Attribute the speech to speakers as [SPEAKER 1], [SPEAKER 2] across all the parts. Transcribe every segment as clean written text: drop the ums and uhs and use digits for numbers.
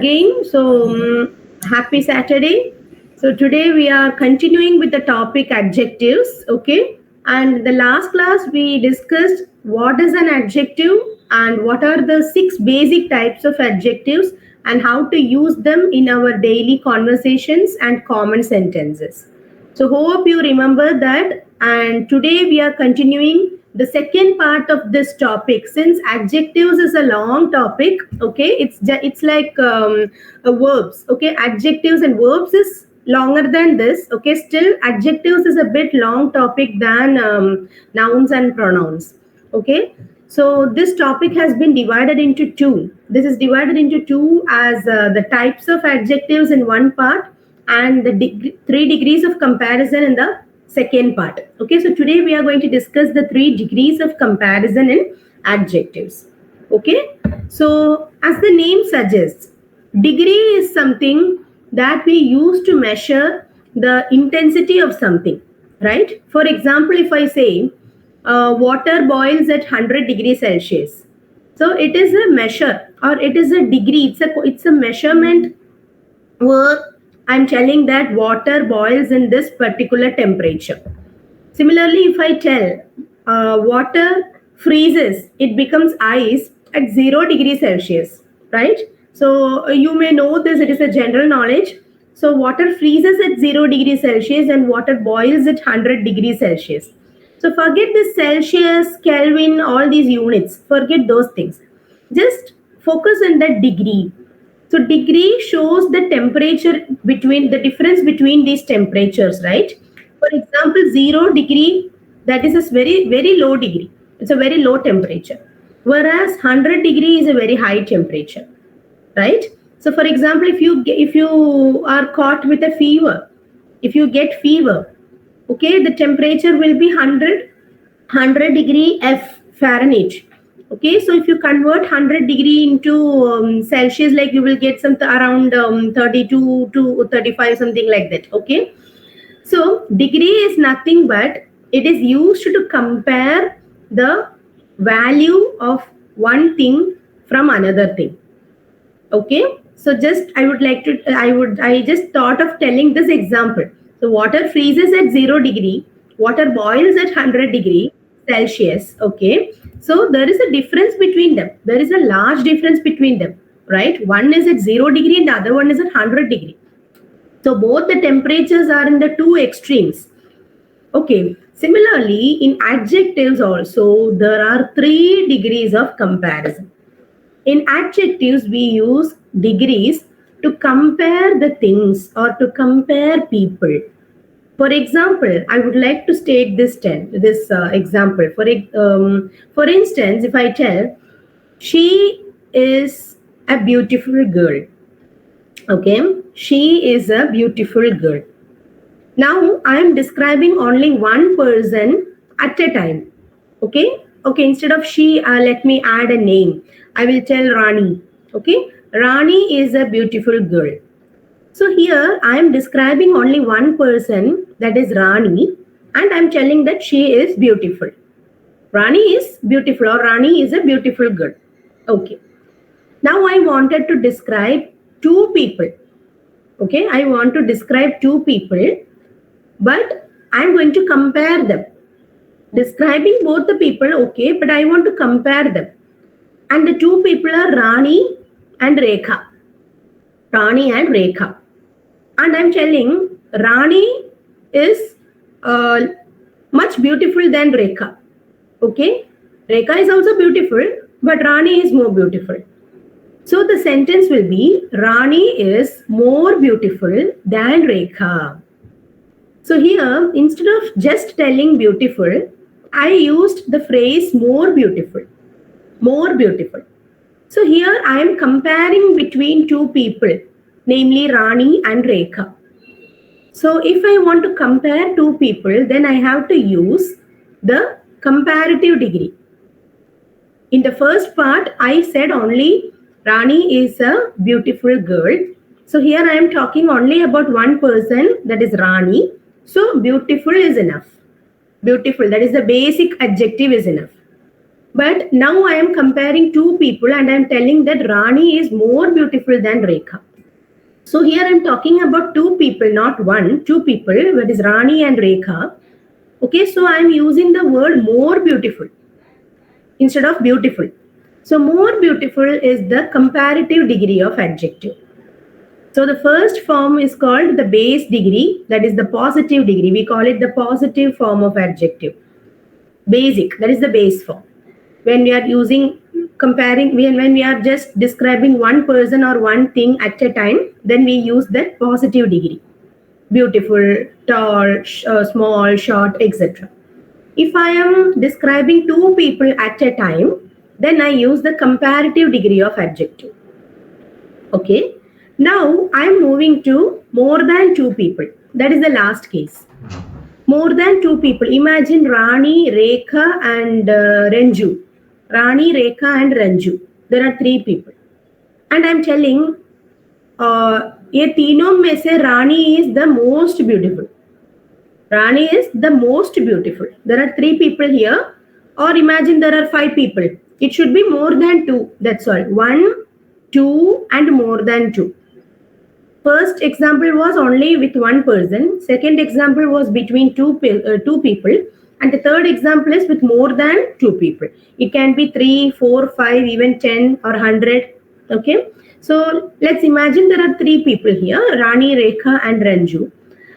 [SPEAKER 1] Again. Happy Saturday. So today we are continuing with the topic adjectives. Okay, and the last class we discussed what is an adjective and what are the six basic types of adjectives and how to use them in our daily conversations and common sentences. So hope you remember that. And today we are continuing the second part of this topic. Since adjectives is a long topic, okay, it's like verbs. Okay, adjectives and verbs is longer than this. Okay, still adjectives is a bit long topic than nouns and pronouns. Okay, so this topic has been divided into two. This is divided into two as the types of adjectives in one part and the 3 degrees of comparison in the second part. Okay, so today we are going to discuss the 3 degrees of comparison in adjectives. Okay, so as the name suggests, degree is something that we use to measure the intensity of something, right? For example, if I say water boils at 100 degrees Celsius, so it is a measure or it is a degree. It's a measurement where I'm telling that water boils in this particular temperature. Similarly, if I tell water freezes, it becomes ice at 0 degrees Celsius, right? So you may know this, it is a general knowledge. So water freezes at 0 degrees Celsius and water boils at 100 degrees Celsius. So forget this Celsius, Kelvin, all these units, forget those things. Just focus on the degree. So degree shows the temperature between the difference between these temperatures, right? For example, 0 degree, that is a very low degree. It's a very low temperature. Whereas 100 degree is a very high temperature, right? So for example, if you are caught with a fever, if you get fever, okay, the temperature will be 100 degree F Fahrenheit. Okay, so if you convert 100 degree into Celsius, like you will get something around 32 to 35, something like that. Okay, so degree is nothing but it is used to compare the value of one thing from another thing. Okay, so just I just thought of telling this example. So water freezes at 0 degree, water boils at 100 degree Celsius. Okay, so there is a difference between them. There is a large difference between them, right? One is at 0 degree and the other one is at 100 degree. So both the temperatures are in the two extremes. Okay, similarly in adjectives also there are 3 degrees of comparison. In adjectives, we use degrees to compare the things or to compare people. For example, I would like to state this example. For instance, if I tell she is a beautiful girl, okay, she is a beautiful girl. Now I am describing only one person at a time. Okay, instead of she, let me add a name. I will tell Rani. Okay, Rani is a beautiful girl. So here I am describing only one person, that is Rani, and I am telling that she is beautiful. Rani is beautiful or Rani is a beautiful girl. Okay, now I wanted to describe two people. Okay, I want to describe two people, but I am going to compare them. Describing both the people, okay, but I want to compare them. And the two people are Rani and Rekha. Rani and Rekha. And I'm telling Rani is much beautiful than Rekha. Okay, Rekha is also beautiful, but Rani is more beautiful. So the sentence will be Rani is more beautiful than Rekha. So here, instead of just telling beautiful, I used the phrase more beautiful. More beautiful. So here I am comparing between two people, namely Rani and Rekha. So if I want to compare two people, then I have to use the comparative degree. In the first part, I said only Rani is a beautiful girl. So here I am talking only about one person, that is Rani. So beautiful is enough. Beautiful, that is the basic adjective, is enough. But now I am comparing two people and I am telling that Rani is more beautiful than Rekha. So here I am talking about two people, not one, two people, that is Rani and Rekha. Okay, so I am using the word more beautiful instead of beautiful. So more beautiful is the comparative degree of adjective. So the first form is called the base degree, that is the positive degree. We call it the positive form of adjective. Basic, that is the base form. When we are using comparing, when we are just describing one person or one thing at a time, then we use that positive degree. Beautiful, tall, small, short, etc. If I am describing two people at a time, then I use the comparative degree of adjective. Okay. Now I am moving to more than two people. That is the last case. More than two people. Imagine Rani, Rekha, and Ranju. Rani, Rekha, and Ranju. There are three people. And I'm telling, ये तीनों में से Rani is the most beautiful. Rani is the most beautiful. There are three people here. Or imagine there are five people. It should be more than two. That's all. One, two, and more than two. First example was only with one person. Second example was between two people. And the third example is with more than two people. It can be 3, 4, 5, even 10 or 100. Okay. So let's imagine there are three people here, Rani, Rekha, and Ranju.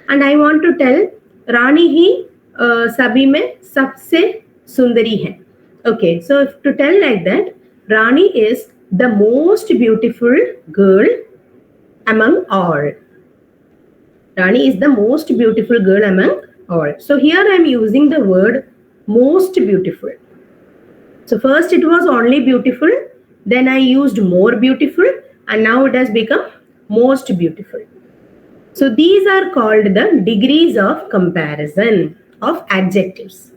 [SPEAKER 1] And I want to tell Rani ही सभी में सबसे सुंदरी है. Okay, so if to tell like that, Rani is the most beautiful girl among all. Rani is the most beautiful girl among all. So here I am using the word most beautiful. So first it was only beautiful, then I used more beautiful, and now it has become most beautiful. So these are called the degrees of comparison of adjectives.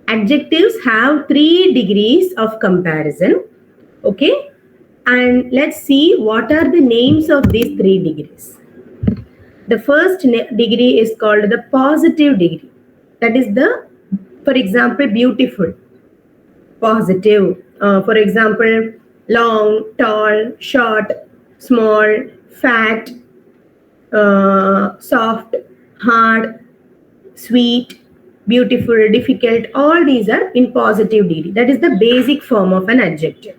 [SPEAKER 1] Adjectives have 3 degrees of comparison. Okay. And let's see what are the names of these 3 degrees. The first degree is called the positive degree. That is the, for example, beautiful. Positive. For example, long, tall, short, small, fat, soft, hard, sweet, beautiful, difficult. All these are in positive degree. That is the basic form of an adjective.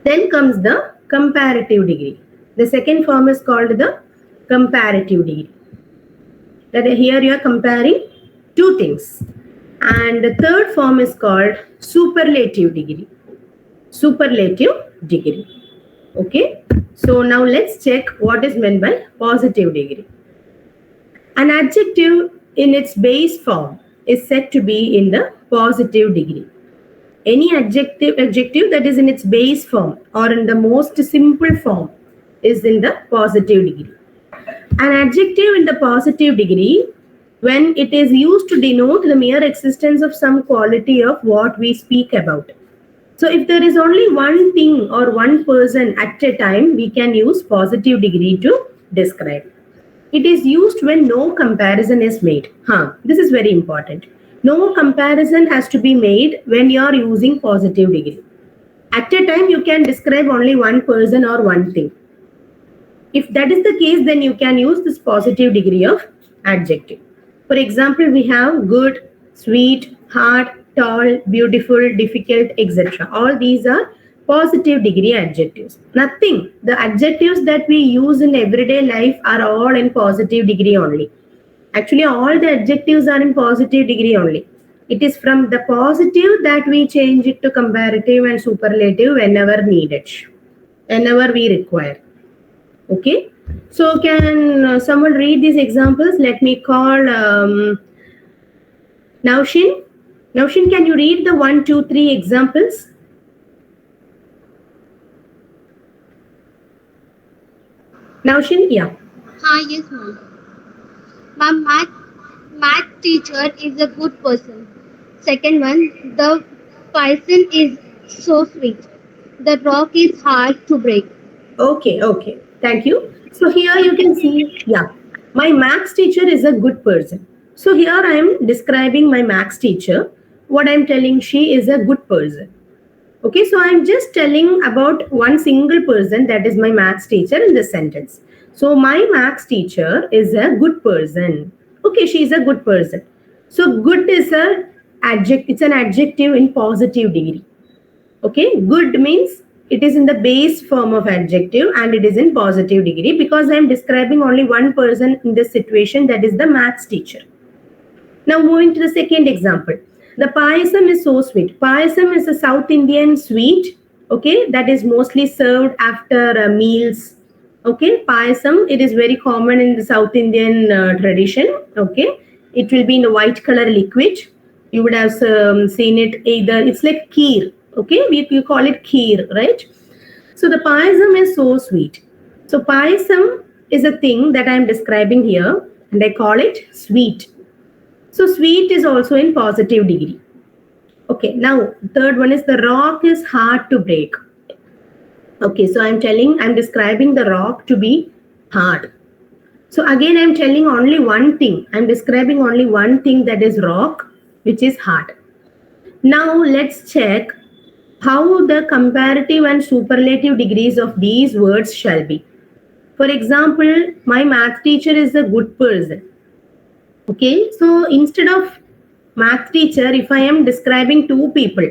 [SPEAKER 1] Then comes the comparative degree. The second form is called the comparative degree. That here you are comparing two things. And the third form is called superlative degree. Superlative degree. Okay. So now let's check what is meant by positive degree. An adjective in its base form is said to be in the positive degree. Any adjective that is in its base form or in the most simple form is in the positive degree. An adjective in the positive degree, when it is used to denote the mere existence of some quality of what we speak about. So if there is only one thing or one person at a time, we can use positive degree to describe. It is used when no comparison is made. This is very important. No comparison has to be made when you are using positive degree. At a time, you can describe only one person or one thing. If that is the case, then you can use this positive degree of adjective. For example, we have good, sweet, hard, tall, beautiful, difficult, etc. All these are positive degree adjectives. Nothing. The adjectives that we use in everyday life are all in positive degree only. Actually, all the adjectives are in positive degree only. It is from the positive that we change it to comparative and superlative whenever needed, whenever we require. Okay. So can someone read these examples? Let me call Naushin. Naushin, can you read the 1, 2, 3 examples? Naushin, yeah.
[SPEAKER 2] Yes, ma'am. My math teacher is a good person. Second one, the person is so sweet. The rock is hard to break.
[SPEAKER 1] Okay. Thank you. So here you can see, yeah, my maths teacher is a good person. So here I am describing my maths teacher. what I'm telling, she is a good person. Okay, so I'm just telling about one single person, that is my maths teacher in this sentence. So my maths teacher is a good person. Okay, she is a good person. So good is a adjective, it's an adjective in positive degree. Okay, good means it is in the base form of adjective and it is in positive degree because I am describing only one person in this situation, that is the maths teacher. Now moving to the second example. The payasam is so sweet. Payasam is a South Indian sweet, okay, that is mostly served after meals. Okay, payasam, it is very common in the South Indian tradition. Okay, it will be in a white color liquid. You would have seen it either, it's like kheer. Okay, you call it kheer, right? So the payasam is so sweet. So payasam is a thing that I am describing here and I call it sweet. So sweet is also in positive degree. Okay, now third one is the rock is hard to break. Okay, so I'm describing the rock to be hard. So again, I'm telling only one thing. I'm describing only one thing, that is rock, which is hard. Now let's check how the comparative and superlative degrees of these words shall be. For example, my math teacher is a good person. Okay, so instead of math teacher, if I am describing two people,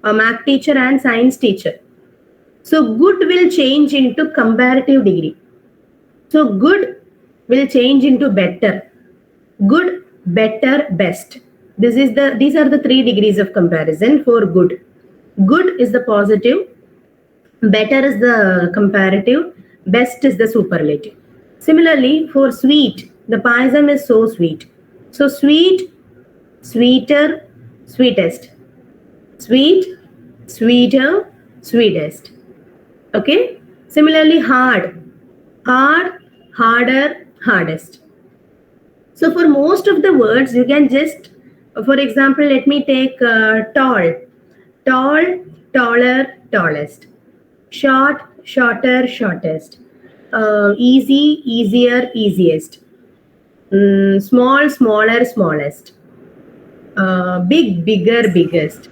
[SPEAKER 1] a math teacher and science teacher, so good will change into comparative degree. So good will change into better. Good, better, best. These are the three degrees of comparison for good. Good is the positive, better is the comparative, best is the superlative. Similarly, for sweet, the payasam is so sweet. So sweet, sweeter, sweetest. Sweet, sweeter, sweetest. Okay. Similarly, hard, hard, harder, hardest. So for most of the words, you can just, for example, let me take tall, tall, taller, tallest. Short, shorter, shortest. Easy, easier, easiest. Small, smaller, smallest. Big, bigger, biggest.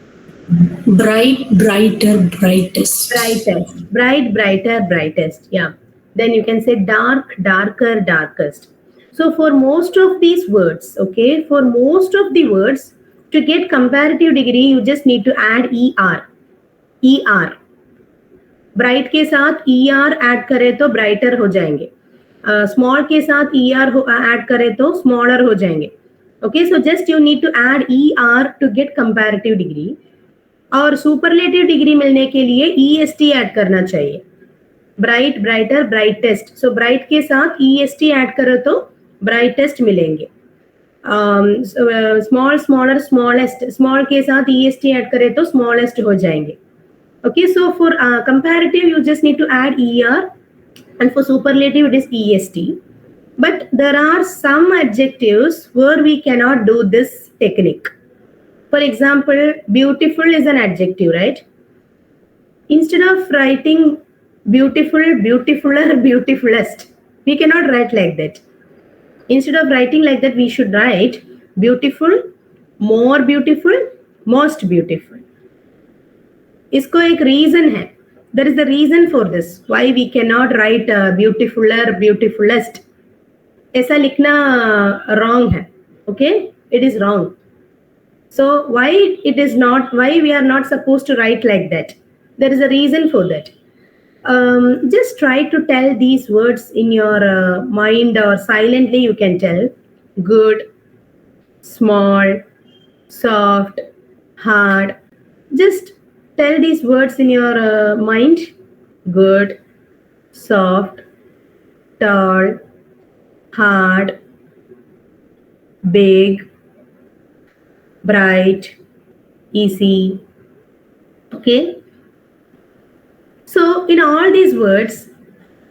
[SPEAKER 3] Bright, brighter, brightest.
[SPEAKER 1] Brightest. Bright, brighter, brightest. Yeah. Then you can say dark, darker, darkest. So for most of these words, okay, for most of the words, to get comparative degree, you just need to add ER. ER. Bright के साथ E R add करें तो brighter हो जाएंगे. Small के साथ E R add करें तो स्मॉलर हो जाएंगे. Okay, so just you need to add E R to get comparative degree. और सुपरलेटिव डिग्री मिलने के लिए ई एस टी ऐड करना चाहिए. Bright, brighter, brightest. So bright के साथ ई एस टी ऐड करो तो ब्राइटेस्ट मिलेंगे. Small, smaller, smallest. स्मॉल के साथ ई एस टी ऐड करें तो स्मॉलेस्ट हो जाएंगे. Okay, so for comparative, you just need to add ER, and for superlative, it is EST. But there are some adjectives where we cannot do this technique. For example, beautiful is an adjective, right? Instead of writing beautiful, beautifuler, beautifulest, we cannot write like that. Instead of writing like that, we should write beautiful, more beautiful, most beautiful. इसको एक reason है. There is the reason for this why we can not write beautifuler, beautifulest. ऐसा लिखना wrong है. Okay, it is wrong. So why it is not, why we are not suppose to write like that, there is a reason for that. Just try to tell these words in your mind, or silently you can tell good, small, soft, hard. Just tell these words in your mind. Good, soft, tall, hard, big, bright, easy. Okay, so in all these words,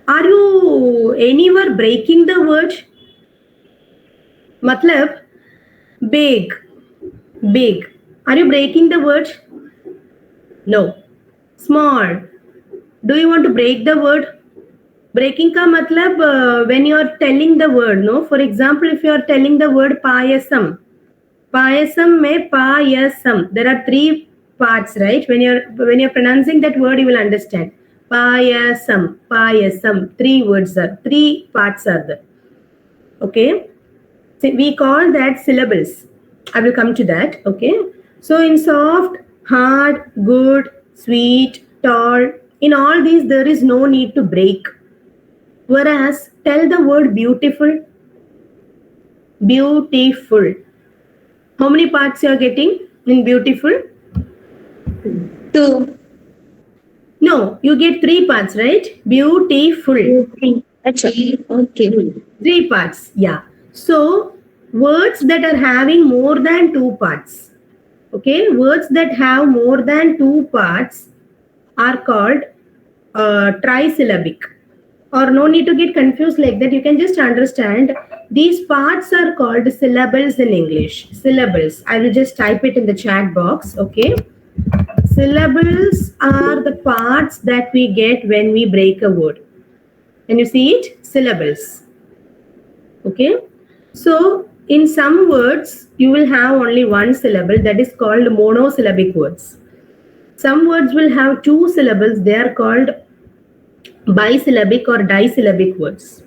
[SPEAKER 1] are you anywhere breaking the word? Matlab, big, big, are you breaking the word? No. Small, do you want to break the word? Breaking ka matlab when you are telling the word, no? For example, if you are telling the word payasam, Payasam mein payasam. There are three parts, right? When you're pronouncing that word, you will understand. Payasam, payasam. Three parts are there. Okay. So we call that syllables. I will come to that. Okay. So in soft, hard, good, sweet, tall, in all these there is no need to break. Whereas tell the word beautiful. Beautiful. How many parts you are getting in beautiful?
[SPEAKER 3] 2.
[SPEAKER 1] No, you get three parts, right? Beautiful.
[SPEAKER 3] Actually, okay.
[SPEAKER 1] Three parts. Yeah. So words that are having more than two parts. Okay. Words that have more than two parts are called trisyllabic. Or no need to get confused like that. You can just understand these parts are called syllables in English. Syllables. I will just type it in the chat box. Okay. Syllables are the parts that we get when we break a word. Can you see it? Syllables. Okay. So in some words, you will have only one syllable, that is called monosyllabic words. Some words will have two syllables, they are called bisyllabic or disyllabic words.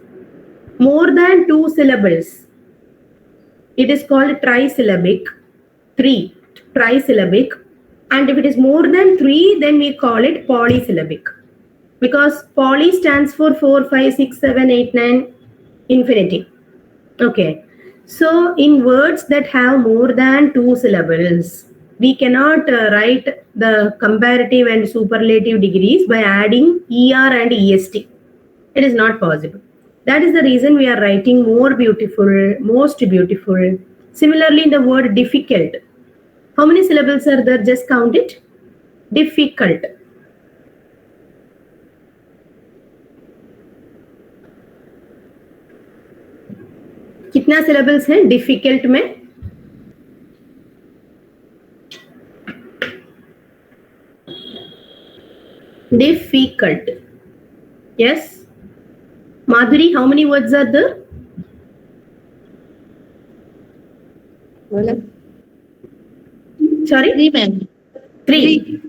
[SPEAKER 1] More than two syllables, it is called trisyllabic. Three, trisyllabic. And if it is more than three, then we call it polysyllabic. Because poly stands for 4, 5, 6, 7, 8, 9, infinity. Okay. So in words that have more than two syllables, we cannot write the comparative and superlative degrees by adding er and est. It is not possible. That is the reason we are writing more beautiful, most beautiful. Similarly, in the word difficult, how many syllables are there? Just count it. Difficult. कितना syllables है difficult में? Difficult. Yes. Madhuri, how many words are there? Sorry?
[SPEAKER 3] 3, ma'am.
[SPEAKER 1] Three.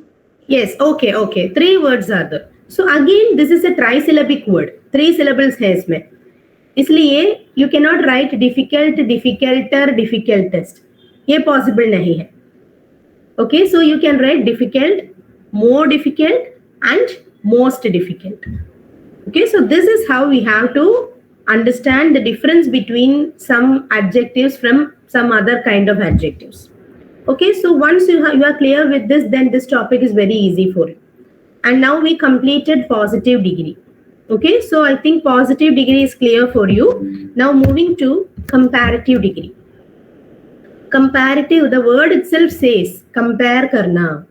[SPEAKER 1] Yes, okay. Three words are there. So again, this is a trisyllabic word. Three syllables है इसमें. इसलिए you cannot write difficult, difficulter, difficultest. ये possible नहीं है. Okay, so you can write difficult, more difficult, and most difficult. Okay, so this is how we have to understand the difference between some adjectives from some other kind of adjectives. Okay, so once you are clear with this, then this topic is very easy for you. And now we completed positive degree. Okay, so I think positive degree is clear for you. Now moving to comparative degree. Comparative, the word itself says compare karna.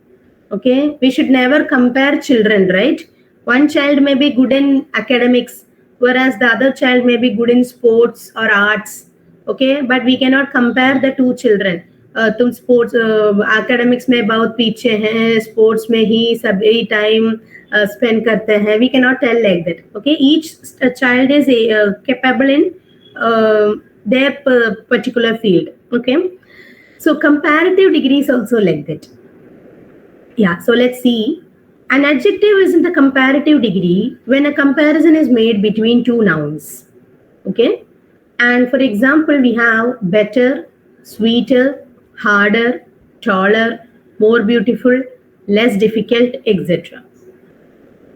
[SPEAKER 1] Okay, we should never compare children, right? One child may be good in academics, whereas the other child may be good in sports or arts. Okay, but we cannot compare the two children. तुम sports academics में बहुत पीछे हैं, sports में ही सभी time spend करते हैं. We cannot tell like that. Okay, each child is capable in their particular field. Okay, so comparative degree is also like that. Yeah, so let's see. An adjective is in the comparative degree when a comparison is made between two nouns. Okay, and for example, we have better, sweeter, harder, taller, more beautiful, less difficult, etc.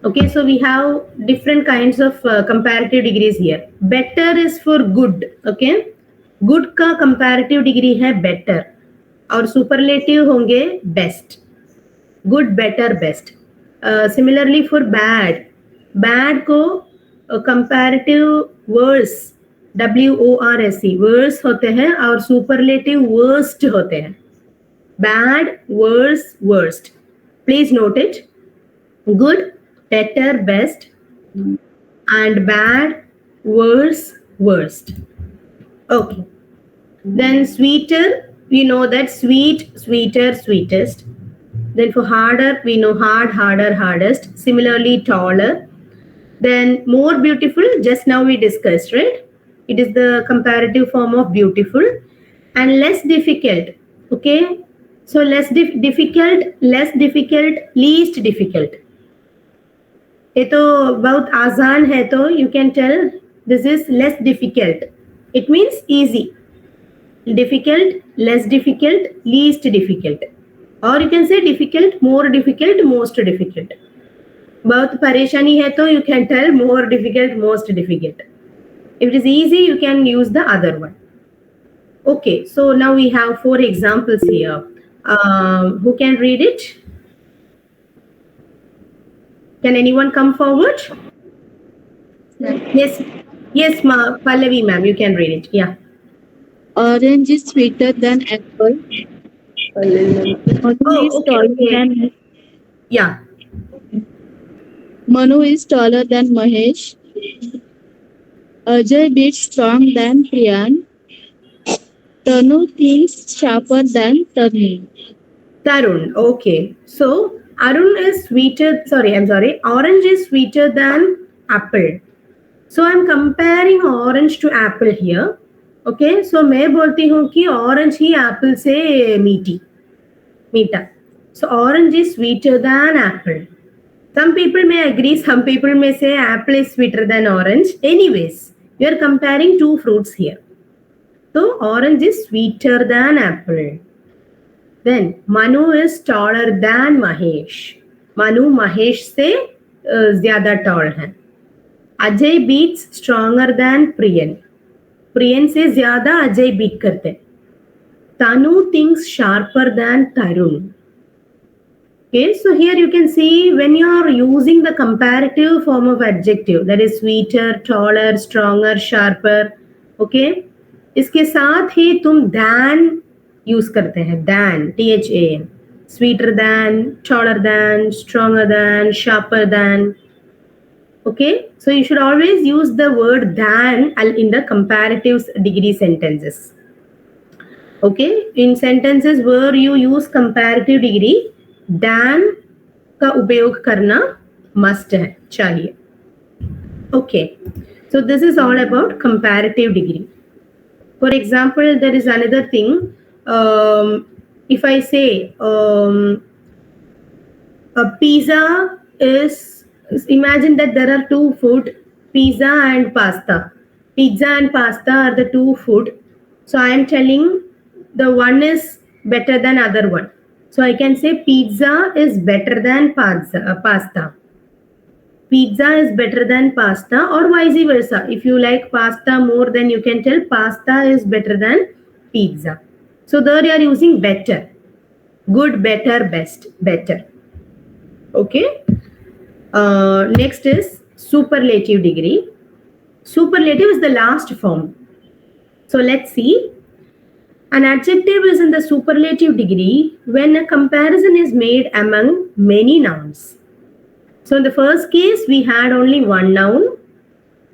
[SPEAKER 1] Okay, so we have different kinds of comparative degrees here. Better is for good. Okay, good का comparative degree है better और superlative होंगे best. Good, better, best. Similarly for bad, bad को comparative worse, WORSE, worse होते हैं और superlative worst होते हैं. Bad, worse, worst. Please note it. Good, better, best, and bad, worse, worst. Okay. Then sweeter, we know that sweet, sweeter, sweetest. Then for harder, we know hard, harder, hardest. Similarly, taller. Then more beautiful, just now we discussed, right? It is the comparative form of beautiful. and less difficult. Okay, so less difficult, least difficult. ये तो बहुत आसान है, तो you can tell this is less difficult. It means easy. Difficult, less difficult, least difficult. Or you can say difficult, more difficult, most difficult. बहुत परेशानी है तो you can tell more difficult, most difficult. If it is easy, you can use the other one. Okay, so now we have 4 examples here. Who can read it? Can anyone come forward? Yes, yes, Pallavi ma'am, you can read it. Yeah.
[SPEAKER 3] Orange is sweeter than apple. Manu is
[SPEAKER 1] Oh, okay,
[SPEAKER 3] taller
[SPEAKER 1] okay.
[SPEAKER 3] than
[SPEAKER 1] Yeah.
[SPEAKER 3] Manu is taller than Mahesh. Ajay beats strong than Priyan. Tanu thinks sharper than Tarun.
[SPEAKER 1] Tarun. Okay. So Arun is sweeter. Sorry, I'm sorry. Orange is sweeter than apple. So I'm comparing orange to apple here. Okay. So मैं बोलती हूँ कि orange ही apple से मीठा. So orange is sweeter than apple. Some people may agree. Some people may say apple is sweeter than orange. Anyways, we are comparing two fruits here. So orange is sweeter than apple. Then Manu is taller than Mahesh. Manu Mahesh से ज़्यादा tall है. Ajay beats stronger than Priyan. Priyan से ज़्यादा Ajay beat करते. Tanu thinks sharper than Tarun. Okay, so here you can see when you are using the comparative form of adjective, that is sweeter, taller, stronger, sharper. Okay, इसके साथ ही तुम than use करते हैं. than, THAN, sweeter than, taller than, stronger than, sharper than. Okay, so you should always use the word than in the comparative degree sentences. Okay, in sentences where you use comparative degree, than का उपयोग करना must है, चाहिए. Okay, so this is all about comparative degree. For example, there is another thing. If I say a pizza is, imagine that there are two food, pizza and pasta. Pizza and pasta are the two food. So I am telling the one is better than other one. So I can say pizza is better than pasta. Pizza is better than pasta, or vice versa. If you like pasta more, then you can tell pasta is better than pizza. So there you are using better. Good, better, best, better. Okay. Next is superlative degree. Superlative is the last form. So let's see. An adjective is in the superlative degree when a comparison is made among many nouns. So in the first case, we had only one noun.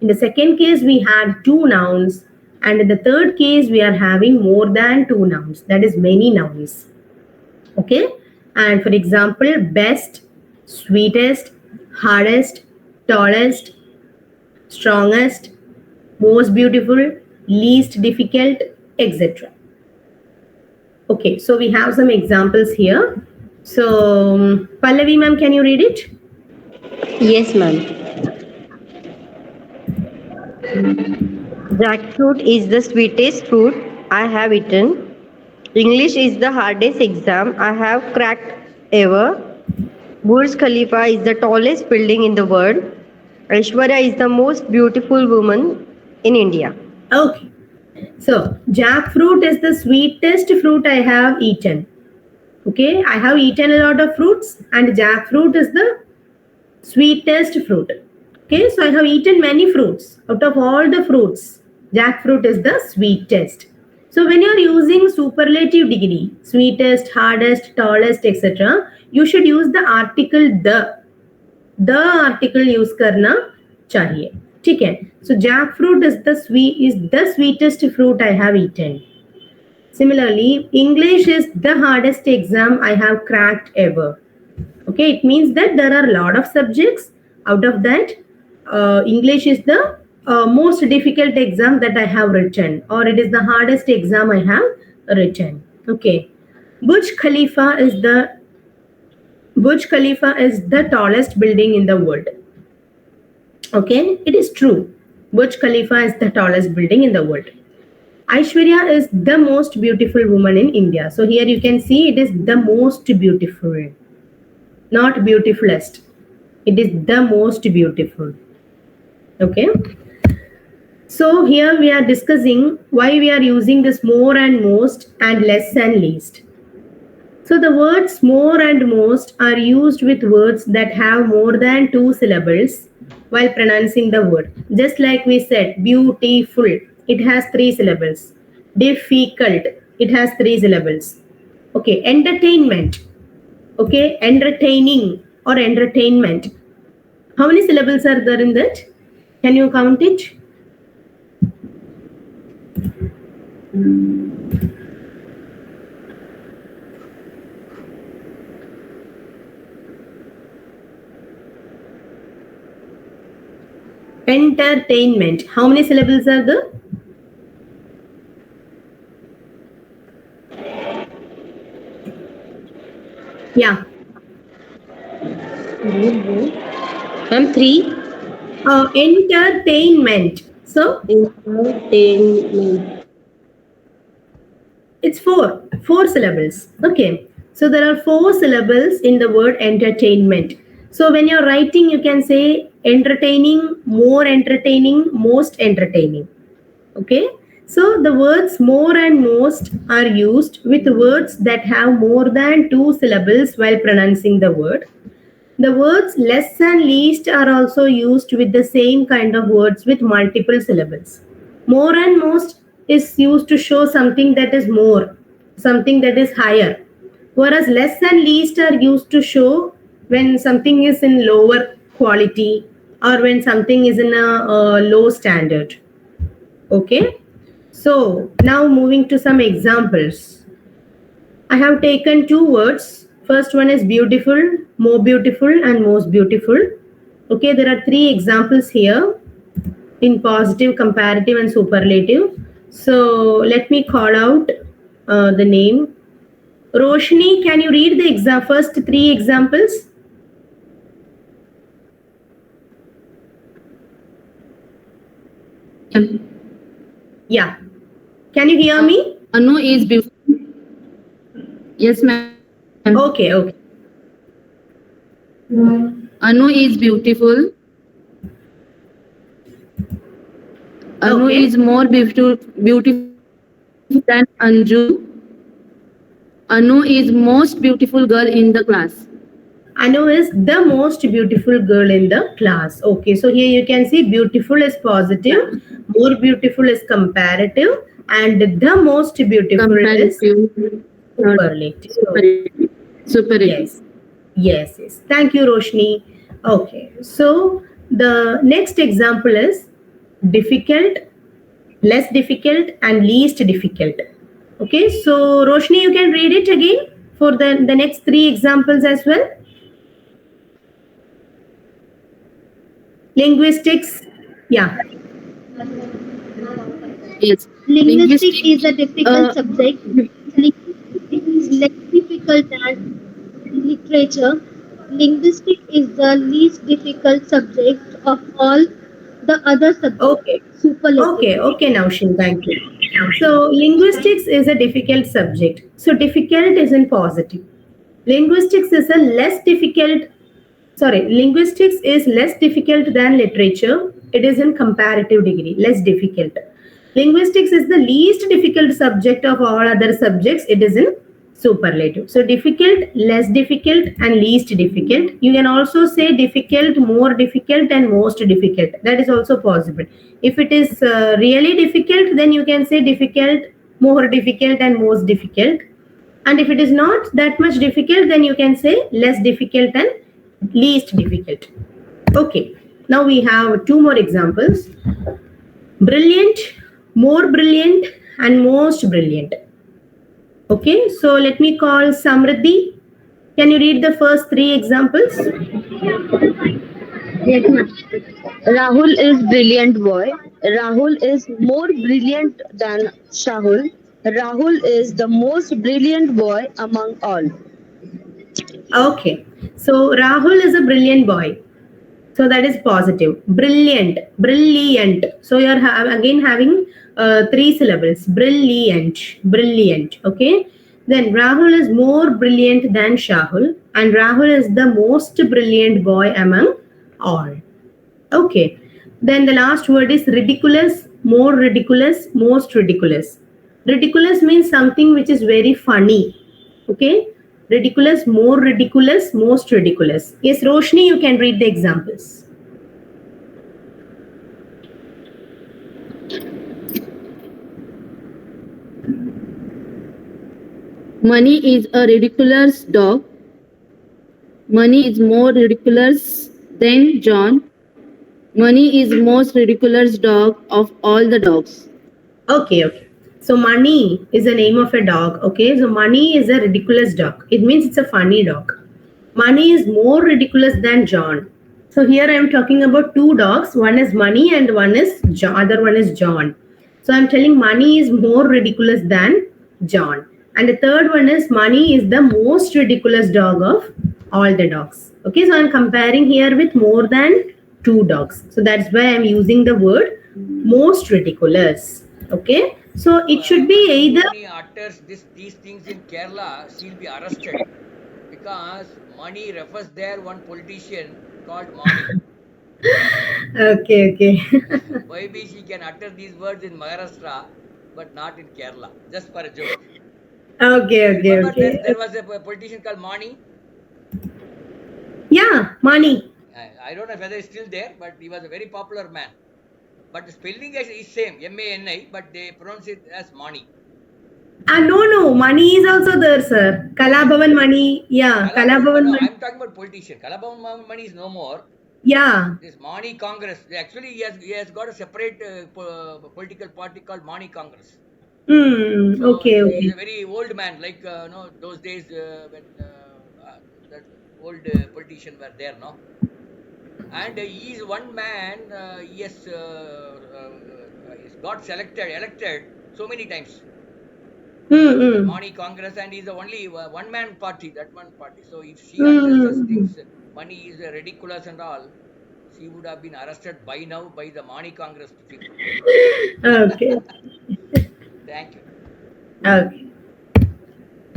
[SPEAKER 1] In the second case, we had two nouns. And in the third case, we are having more than two nouns. That is many nouns. Okay. And for example, best, sweetest, hardest, tallest, strongest, most beautiful, least difficult, etc. Okay, so we have some examples here. So, Pallavi ma'am, can you read it?
[SPEAKER 4] Yes, ma'am. Jackfruit is the sweetest fruit I have eaten. English is the hardest exam I have cracked ever. Burj Khalifa is the tallest building in the world. Aishwarya is the most beautiful woman in India.
[SPEAKER 1] Okay. So, jackfruit is the sweetest fruit I have eaten. Okay, I have eaten a lot of fruits, and jackfruit is the sweetest fruit. Okay, so I have eaten many fruits. Out of all the fruits, jackfruit is the sweetest. So when you are using superlative degree, sweetest, hardest, tallest, etc., you should use the article the. The article use करना चाहिए. ठीक है. So jackfruit is the sweetest fruit I have eaten. Similarly, English is the hardest exam I have cracked ever. Okay, it means that there are a lot of subjects. Out of that, English is the most difficult exam that I have written, or it is the hardest exam I have written. Okay. Burj Khalifa is the Burj Khalifa is the tallest building in the world. Okay, it is true. Burj Khalifa is the tallest building in the world. Aishwarya is the most beautiful woman in India. So here you can see it is the most beautiful, not beautifulest. It is the most beautiful. Okay. So here we are discussing why we are using this more and most and less and least. So the words more and most are used with words that have more than two syllables while pronouncing the word. Just like we said, beautiful, it has three syllables. Difficult, it has three syllables. Okay, entertainment. Okay, entertaining or entertainment. How many syllables are there in that? Can you count it? Entertainment. How many syllables are there? Yeah.
[SPEAKER 4] Ma'am, three.
[SPEAKER 1] Entertainment. So
[SPEAKER 4] Entertainment.
[SPEAKER 1] it's four syllables. Okay. So there are four syllables in the word entertainment. So when you're writing, you can say entertaining, more entertaining, most entertaining. Okay. So the words more and most are used with words that have more than two syllables while pronouncing the word. The words less and least are also used with the same kind of words with multiple syllables. More and most is used to show something that is more, something that is higher. Whereas less and least are used to show when something is in lower quality or when something is in a low standard. Okay. So now moving to some examples. I have taken two words. First one is beautiful, more beautiful, and most beautiful. Okay, there are three examples here in positive, comparative, and superlative. So let me call out the name. Roshni, can you read the first three examples? Yeah. Can you hear me?
[SPEAKER 3] Anu is beautiful. Yes, ma'am.
[SPEAKER 1] Okay, okay.
[SPEAKER 3] Anu is beautiful. Anu
[SPEAKER 1] Okay.
[SPEAKER 3] is more beautiful than Anju. Anu is most beautiful girl in the class.
[SPEAKER 1] Anu is the most beautiful girl in the class. Okay, so here you can see beautiful is positive, more beautiful is comparative, and the most beautiful is
[SPEAKER 3] Comparative.
[SPEAKER 1] superlative. So,
[SPEAKER 3] Superative.
[SPEAKER 1] yes, yes. Thank you, Roshni. Okay, so the next example is difficult, less difficult, and least difficult. Okay, so Roshni, you can read it again for the next three examples as well. Linguistics, yeah.
[SPEAKER 3] Yes.
[SPEAKER 2] Linguistic
[SPEAKER 3] Linguistic.
[SPEAKER 2] is a difficult subject. Linguistic is less difficult than literature. Linguistic is the least difficult subject of all the other subjects.
[SPEAKER 1] Okay.
[SPEAKER 2] Superlative.
[SPEAKER 1] Okay, Naushin, thank you. So, linguistics is a difficult subject. So, difficult is in positive. Linguistics is a less difficult, linguistics is less difficult than literature. It is in comparative degree, less difficult. Linguistics is the least difficult subject of all other subjects. It is in superlative. So difficult, less difficult, and least difficult. You can also say difficult, more difficult, and most difficult. That is also possible. If it is really difficult, then you can say difficult, more difficult, and most difficult. And if it is not that much difficult, then you can say less difficult and least difficult. Okay, now we have two more examples. Brilliant, more brilliant, and most brilliant. Okay, so let me call Samriddhi. Can you read the first three examples?
[SPEAKER 5] Yes, ma'am. Rahul is brilliant boy. Rahul is more brilliant than Shahul.
[SPEAKER 3] Rahul is the most brilliant boy among all.
[SPEAKER 1] Okay. So Rahul is a brilliant boy. So that is positive. Brilliant. Brilliant. So you're again having three syllables. Brilliant. Brilliant. Okay. Then Rahul is more brilliant than Shahul, and Rahul is the most brilliant boy among all. Okay. Then the last word is ridiculous, more ridiculous, most ridiculous. Ridiculous means something which is very funny. Okay. Ridiculous, more ridiculous, most ridiculous. Yes, Roshni, you can read the examples.
[SPEAKER 3] Money is a ridiculous dog. Money is more ridiculous than John. Money is most ridiculous dog of all the dogs.
[SPEAKER 1] Okay, okay. So money is the name of a dog. Okay, so money is a ridiculous dog. It means it's a funny dog. Money is more ridiculous than John. So here I am talking about two dogs. One is Money and one is John. Other one is John. So I'm telling Money is more ridiculous than John. And the third one is Money is the most ridiculous dog of all the dogs. Okay, so I'm comparing here with more than two dogs. So that's why I'm using the word most ridiculous. Okay, so it should be either.
[SPEAKER 5] Money utters these things in Kerala, she'll be arrested because money refers there one politician called Mani.
[SPEAKER 1] Okay, okay.
[SPEAKER 5] Maybe she can utter these words in Maharastra, but not in Kerala. Just for a joke.
[SPEAKER 1] Okay, okay,
[SPEAKER 5] Remember
[SPEAKER 1] okay.
[SPEAKER 5] there was a politician called Mani?
[SPEAKER 1] Yeah, Money.
[SPEAKER 5] I don't know whether he's still there, but he was a very popular man. But the spelling is same, M-A-N-I, but they pronounce it as Mani.
[SPEAKER 1] No, Money is also there, sir. Kalabavan Money. Yeah, Kalabavan
[SPEAKER 5] No,
[SPEAKER 1] Money.
[SPEAKER 5] I'm talking about politician. Kalabavan Mani is no more.
[SPEAKER 1] Yeah.
[SPEAKER 5] This Mani Congress. Actually, he has got a separate political party called Mani Congress. So
[SPEAKER 1] Okay,
[SPEAKER 5] he's
[SPEAKER 1] okay.
[SPEAKER 5] a very old man, like those days when that old politician were there, no. And he is one man. He's got elected so many times. Mani Congress, and he's the only one man party. That one party. So if she utters such things, money is ridiculous and all, she would have been arrested by now by the Mani Congress people.
[SPEAKER 1] Okay.
[SPEAKER 5] Thank you.
[SPEAKER 1] Okay.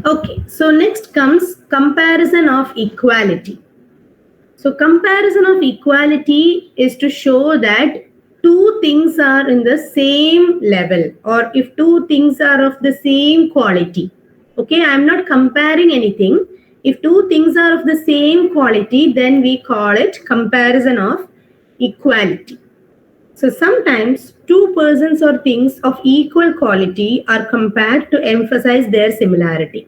[SPEAKER 1] Okay. So next comes comparison of equality. So comparison of equality is to show that two things are in the same level, or if two things are of the same quality. Okay, I'm not comparing anything. If two things are of the same quality, then we call it comparison of equality. So sometimes two persons or things of equal quality are compared to emphasize their similarity.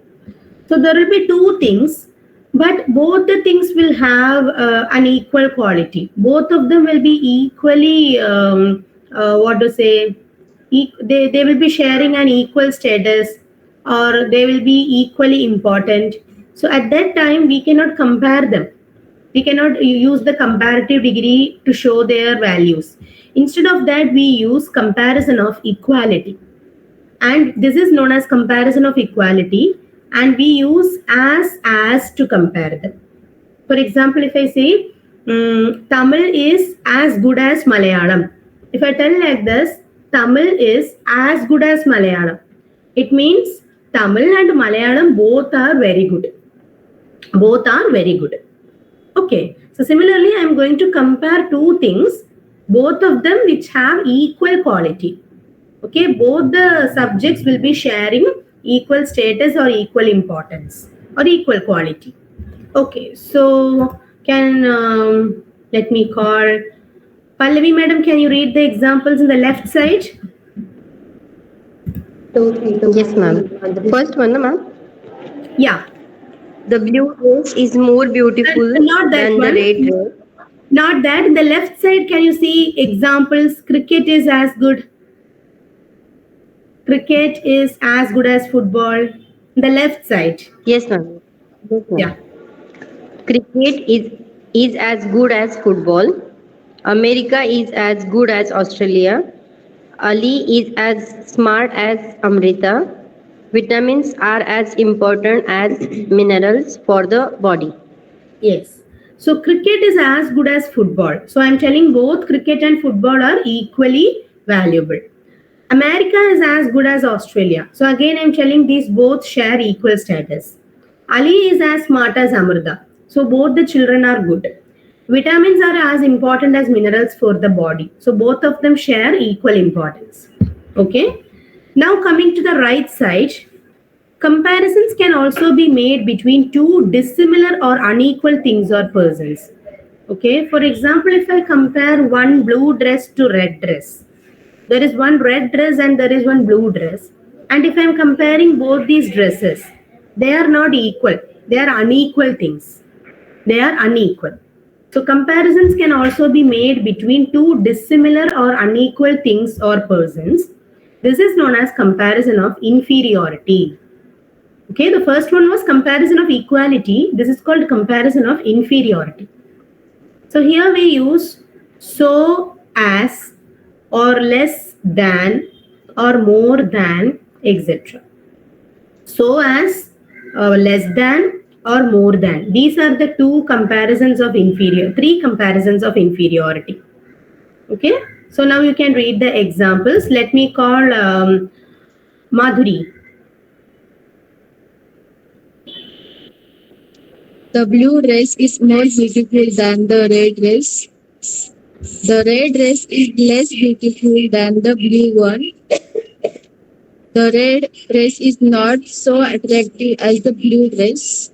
[SPEAKER 1] So there will be two things, but both the things will have an equal quality. Both of them will be equally, what to say, they will be sharing an equal status, or they will be equally important. So at that time, we cannot compare them. We cannot use the comparative degree to show their values. Instead of that, we use comparison of equality, and this is known as comparison of equality, and we use as to compare them. For example, if I say Tamil is as good as Malayalam, if I tell like this, Tamil is as good as Malayalam, it means Tamil and Malayalam both are very good. Both are very good. Okay, so similarly I am going to compare two things, both of them which have equal quality. Okay, both the subjects will be sharing equal status or equal importance or equal quality. Okay, so can let me call Pallavi madam, can you read the examples in the left side?
[SPEAKER 4] Yes, ma'am. First one, ma'am.
[SPEAKER 1] Yeah.
[SPEAKER 4] The blue dress is more beautiful
[SPEAKER 1] Not that
[SPEAKER 4] than the
[SPEAKER 1] one.
[SPEAKER 4] red dress.
[SPEAKER 1] Not that. In the left side, can you see examples? Cricket is as good. Cricket is as good as football. The left side.
[SPEAKER 4] Yes, ma'am. Yes, ma'am.
[SPEAKER 1] Yeah.
[SPEAKER 4] Cricket is as good as football. America is as good as Australia. Ali is as smart as Amrita. Vitamins are as important as minerals for the body.
[SPEAKER 1] Yes. So cricket is as good as football. So I'm telling both cricket and football are equally valuable. America is as good as Australia. So again I'm telling these both share equal status. Ali is as smart as Amrita. So both the children are good. Vitamins are as important as minerals for the body. So both of them share equal importance. Okay. Now coming to the right side, comparisons can also be made between two dissimilar or unequal things or persons. Okay, for example, if I compare one blue dress to red dress, there is one red dress and there is one blue dress. And if I'm comparing both these dresses, they are not equal, they are unequal things. They are unequal. So, comparisons can also be made between two dissimilar or unequal things or persons. This is known as comparison of inferiority. Okay, the first one was comparison of equality. This is called comparison of inferiority. So here we use so as or less than or more than, etc. So as, less than or more than. These are the two comparisons of three comparisons of inferiority. Okay, so now you can read the examples. Let me call Madhuri.
[SPEAKER 6] The blue dress is more beautiful than the red dress. The red dress is less beautiful than the blue one. The red dress is not so attractive as the blue dress.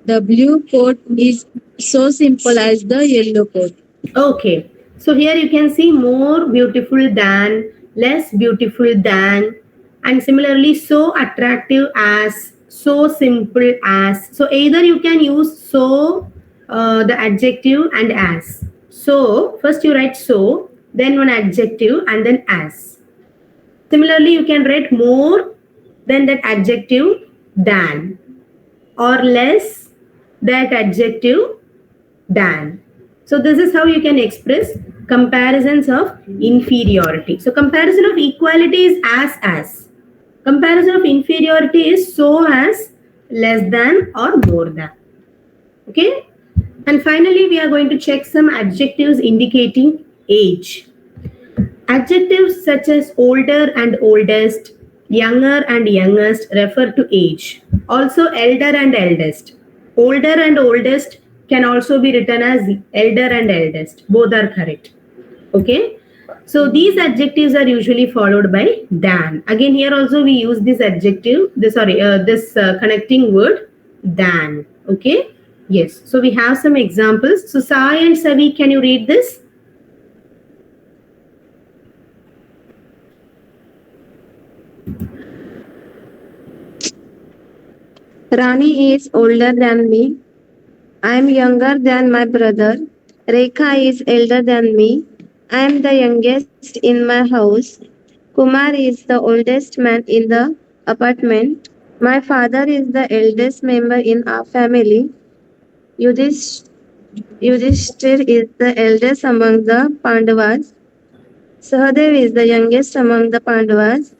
[SPEAKER 6] The blue coat is so simple as the yellow coat.
[SPEAKER 1] Okay, so here you can see more beautiful than, less beautiful than, and similarly so attractive as, so simple as. So either you can use so, the adjective, and as. So first you write so, then one adjective, and then as. Similarly, you can write more than that adjective than, or less that adjective than. So this is how you can express comparisons of inferiority. So comparison of equality is as. Comparison of inferiority is so as, less than, or more than. Okay. And finally, we are going to check some adjectives indicating age. Adjectives such as older and oldest, younger and youngest refer to age. Also, elder and eldest. Older and oldest can also be written as elder and eldest. Both are correct. Okay. So these adjectives are usually followed by than. Again, here also we use this adjective, this connecting word than. Okay. Yes. So we have some examples. So Sai and Savi, can you read this?
[SPEAKER 7] Rani is older than me. I am younger than my brother. Rekha is elder than me. I am the youngest in my house. Kumar is the oldest man in the apartment. My father is the eldest member in our family. Yudhish- Yudhishthir is the eldest among the Pandavas. Sahadev is the youngest among the Pandavas.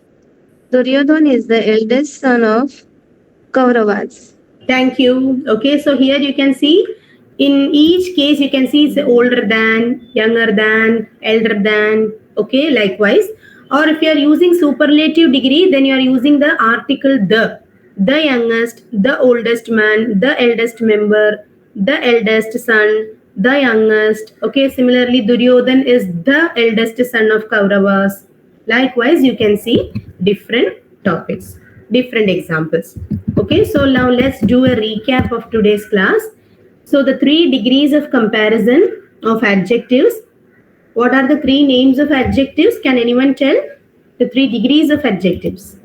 [SPEAKER 7] Duryodhan is the eldest son of Kauravas.
[SPEAKER 1] Thank you. Okay, so here you can see in each case you can see it's older than, younger than, elder than. Okay, likewise. Or if you are using superlative degree, then you are using the article the youngest, the oldest man, the eldest member, the eldest son, the youngest. Okay, similarly, Duryodhan is the eldest son of Kauravas. Likewise, you can see different topics, different examples. Okay, so now let's do a recap of today's class. So the 3 degrees of comparison of adjectives. What are the 3 names of adjectives? Can anyone tell? The 3 degrees of adjectives.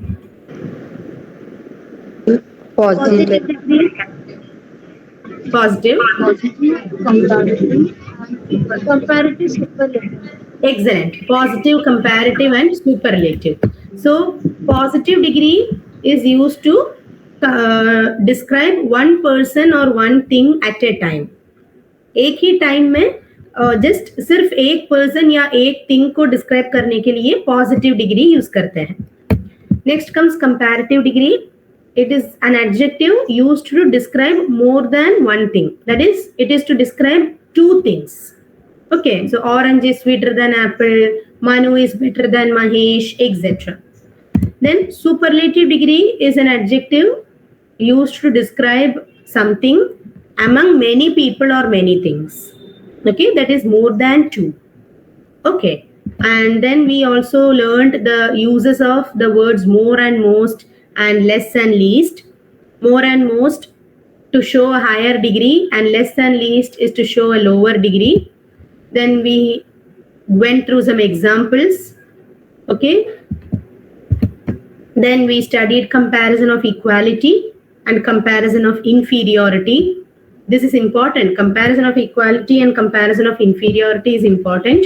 [SPEAKER 4] Positive.
[SPEAKER 1] Positive.
[SPEAKER 2] Comparative superlative.
[SPEAKER 1] Excellent. Positive, comparative, and superlative. So, positive degree is used to describe one person or one thing at a time. एक ही time में just सिर्फ एक person या एक thing को describe करने के लिए पॉजिटिव डिग्री यूज करते हैं. Next comes comparative degree. It is an adjective used to describe more than one thing. That is, it is to describe two things. Okay, so orange is sweeter than apple, Manu is better than Mahesh, etc. Then superlative degree is an adjective used to describe something among many people or many things. Okay, that is more than two. Okay, and then we also learned the uses of the words more and most and less and least. More and most to show a higher degree, and less and least is to show a lower degree. Then we went through some examples. Okay, then we studied comparison of equality and comparison of inferiority. This is important. Comparison of equality and comparison of inferiority is important.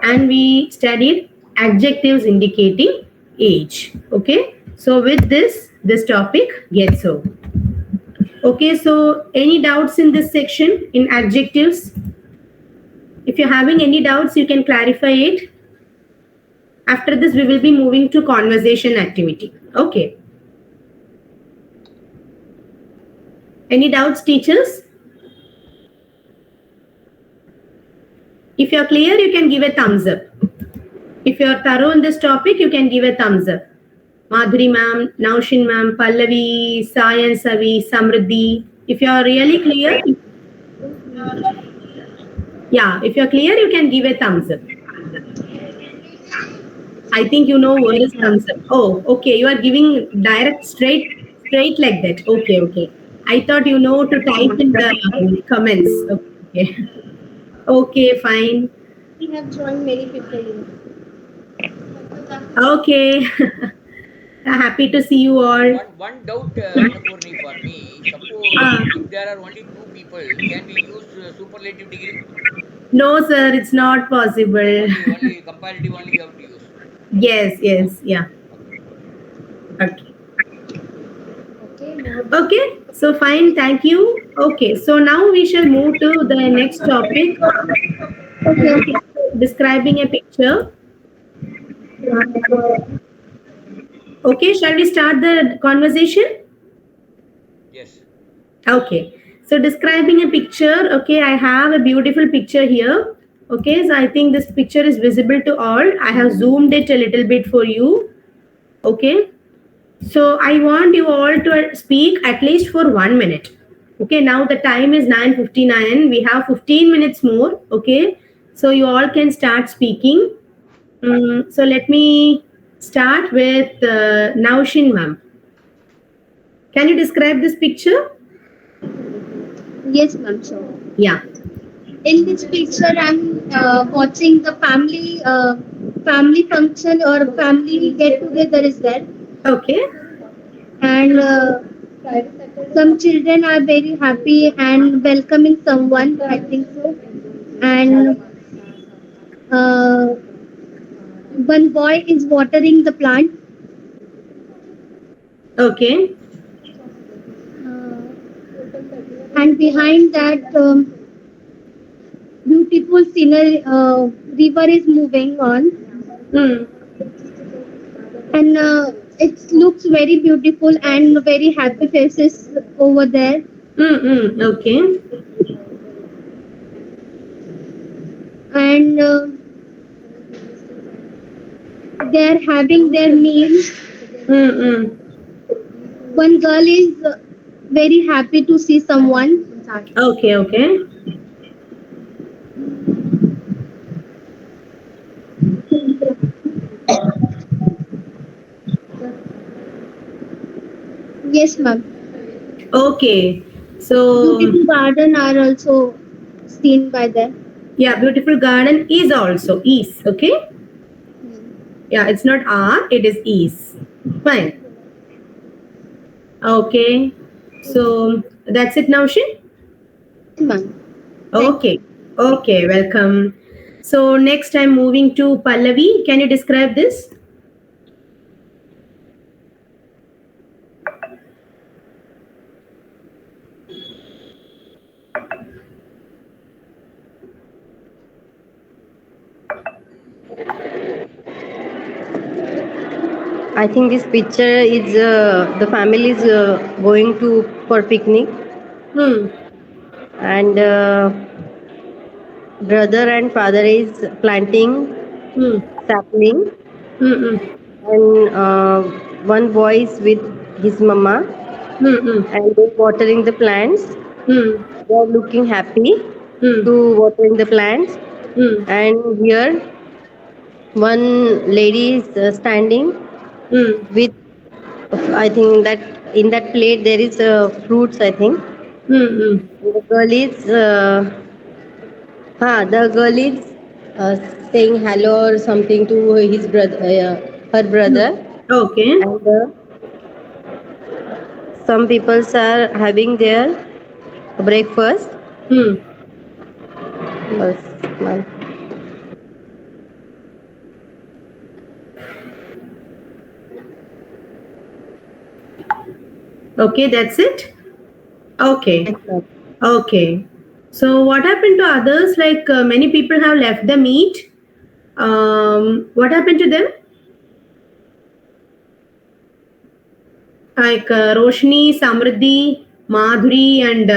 [SPEAKER 1] And we studied adjectives indicating age. Okay, so with this topic gets over. Okay, so any doubts in this section in adjectives? If you're having any doubts, you can clarify it. After this, we will be moving to conversation activity. Okay. Any doubts, teachers? If you're clear, you can give a thumbs up. If you're thorough in this topic, you can give a thumbs up. Madhuri ma'am, Naushin ma'am, Pallavi, Sai and Savi, Samriddhi. If you're really clear, yeah, if you're clear, you can give a thumbs up. I think you know where is thumbs up. Oh, okay. You are giving direct, straight like that. Okay, okay. I thought you know to type in the comments. Okay, okay, fine.
[SPEAKER 2] We have joined many people.
[SPEAKER 1] Okay. Happy to see you all.
[SPEAKER 5] One doubt, Annapurni, for me. Suppose
[SPEAKER 1] Ah,
[SPEAKER 5] if there are only two people, can we use superlative degree?
[SPEAKER 1] no, sir, it's not possible.
[SPEAKER 5] Only comparative only you have to use.
[SPEAKER 1] Yes, yes,
[SPEAKER 5] Okay,
[SPEAKER 1] yeah.
[SPEAKER 5] okay, okay.
[SPEAKER 1] Okay.
[SPEAKER 2] Okay.
[SPEAKER 1] Okay, so fine, thank you. Okay, so now we shall move to the next topic.
[SPEAKER 2] Okay.
[SPEAKER 1] Describing a picture. Okay, shall we start the conversation?
[SPEAKER 5] Yes.
[SPEAKER 1] Okay, so describing a picture. Okay, I have a beautiful picture here. Okay, so I think this picture is visible to all. I have zoomed it a little bit for you. Okay, so I want you all to speak at least for 1 minute. Okay, now the time is 9:59. We have 15 minutes more. Okay, so you all can start speaking. So let me start with Naushin ma'am. Can you describe this picture?
[SPEAKER 2] Yes, ma'am. Sure.
[SPEAKER 1] Yeah.
[SPEAKER 2] In this picture, I'm watching the family function or family get together is there,
[SPEAKER 1] Okay.
[SPEAKER 2] and some children are very happy and welcoming someone. I think so, and uh, one boy is watering the plant.
[SPEAKER 1] Okay.
[SPEAKER 2] And behind that beautiful scenery, river is moving on,
[SPEAKER 1] Hmm.
[SPEAKER 2] and it looks very beautiful and very happy faces over there.
[SPEAKER 1] Okay.
[SPEAKER 2] And they are having their meals.
[SPEAKER 1] Hmm.
[SPEAKER 2] One girl is very happy to see someone.
[SPEAKER 1] Okay. Okay.
[SPEAKER 2] Yes, ma'am.
[SPEAKER 1] Okay. So
[SPEAKER 2] Beautiful garden are also seen by there.
[SPEAKER 1] yeah, beautiful garden is also is. Okay. Yeah, it's not are. It is. Fine. Okay. So that's it, Naushin.
[SPEAKER 2] Yes, ma'am. Thank you.
[SPEAKER 1] Okay. Okay. Welcome. So next I'm moving to Pallavi. Can you describe this?
[SPEAKER 4] I think this picture is the family is going to for picnic,
[SPEAKER 1] Hmm.
[SPEAKER 4] and brother and father is planting
[SPEAKER 1] Hmm.
[SPEAKER 4] sapling,
[SPEAKER 1] Hmm. Hmm.
[SPEAKER 4] and one boy is with his mama,
[SPEAKER 1] Hmm. Hmm.
[SPEAKER 4] and they watering the plants.
[SPEAKER 1] Hmm.
[SPEAKER 4] They are looking happy
[SPEAKER 1] Hmm.
[SPEAKER 4] to watering the plants,
[SPEAKER 1] Hmm.
[SPEAKER 4] and here one lady is standing
[SPEAKER 1] Hmm.
[SPEAKER 4] with, I think that in that plate there is fruits, I think.
[SPEAKER 1] Hmm. Hmm.
[SPEAKER 4] The girl is the girl is uh, saying hello or something to his brother, her
[SPEAKER 1] Hmm.
[SPEAKER 4] brother,
[SPEAKER 1] Okay.
[SPEAKER 4] and some people are having their breakfast.
[SPEAKER 1] Hmm.
[SPEAKER 4] Bas, man.
[SPEAKER 1] Okay, that's it. Okay.
[SPEAKER 4] Yes, sir.
[SPEAKER 1] Okay. So what happened to others? Like many people have left the meet. What happened to them? Like Roshni, Samriddhi, Madhuri, and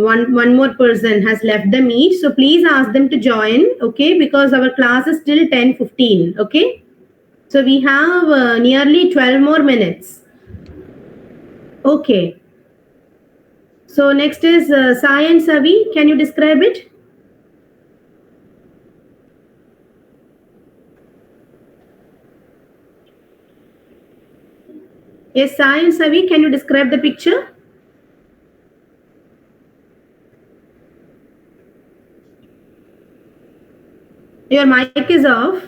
[SPEAKER 1] one more person has left the meet. So please ask them to join. Okay, because our class is till 10:15. Okay. So we have nearly 12 more minutes. Okay. So next is Sai and Savi. Can you describe it? Yes, Sai and Savi. Can you describe the picture? Your mic is off.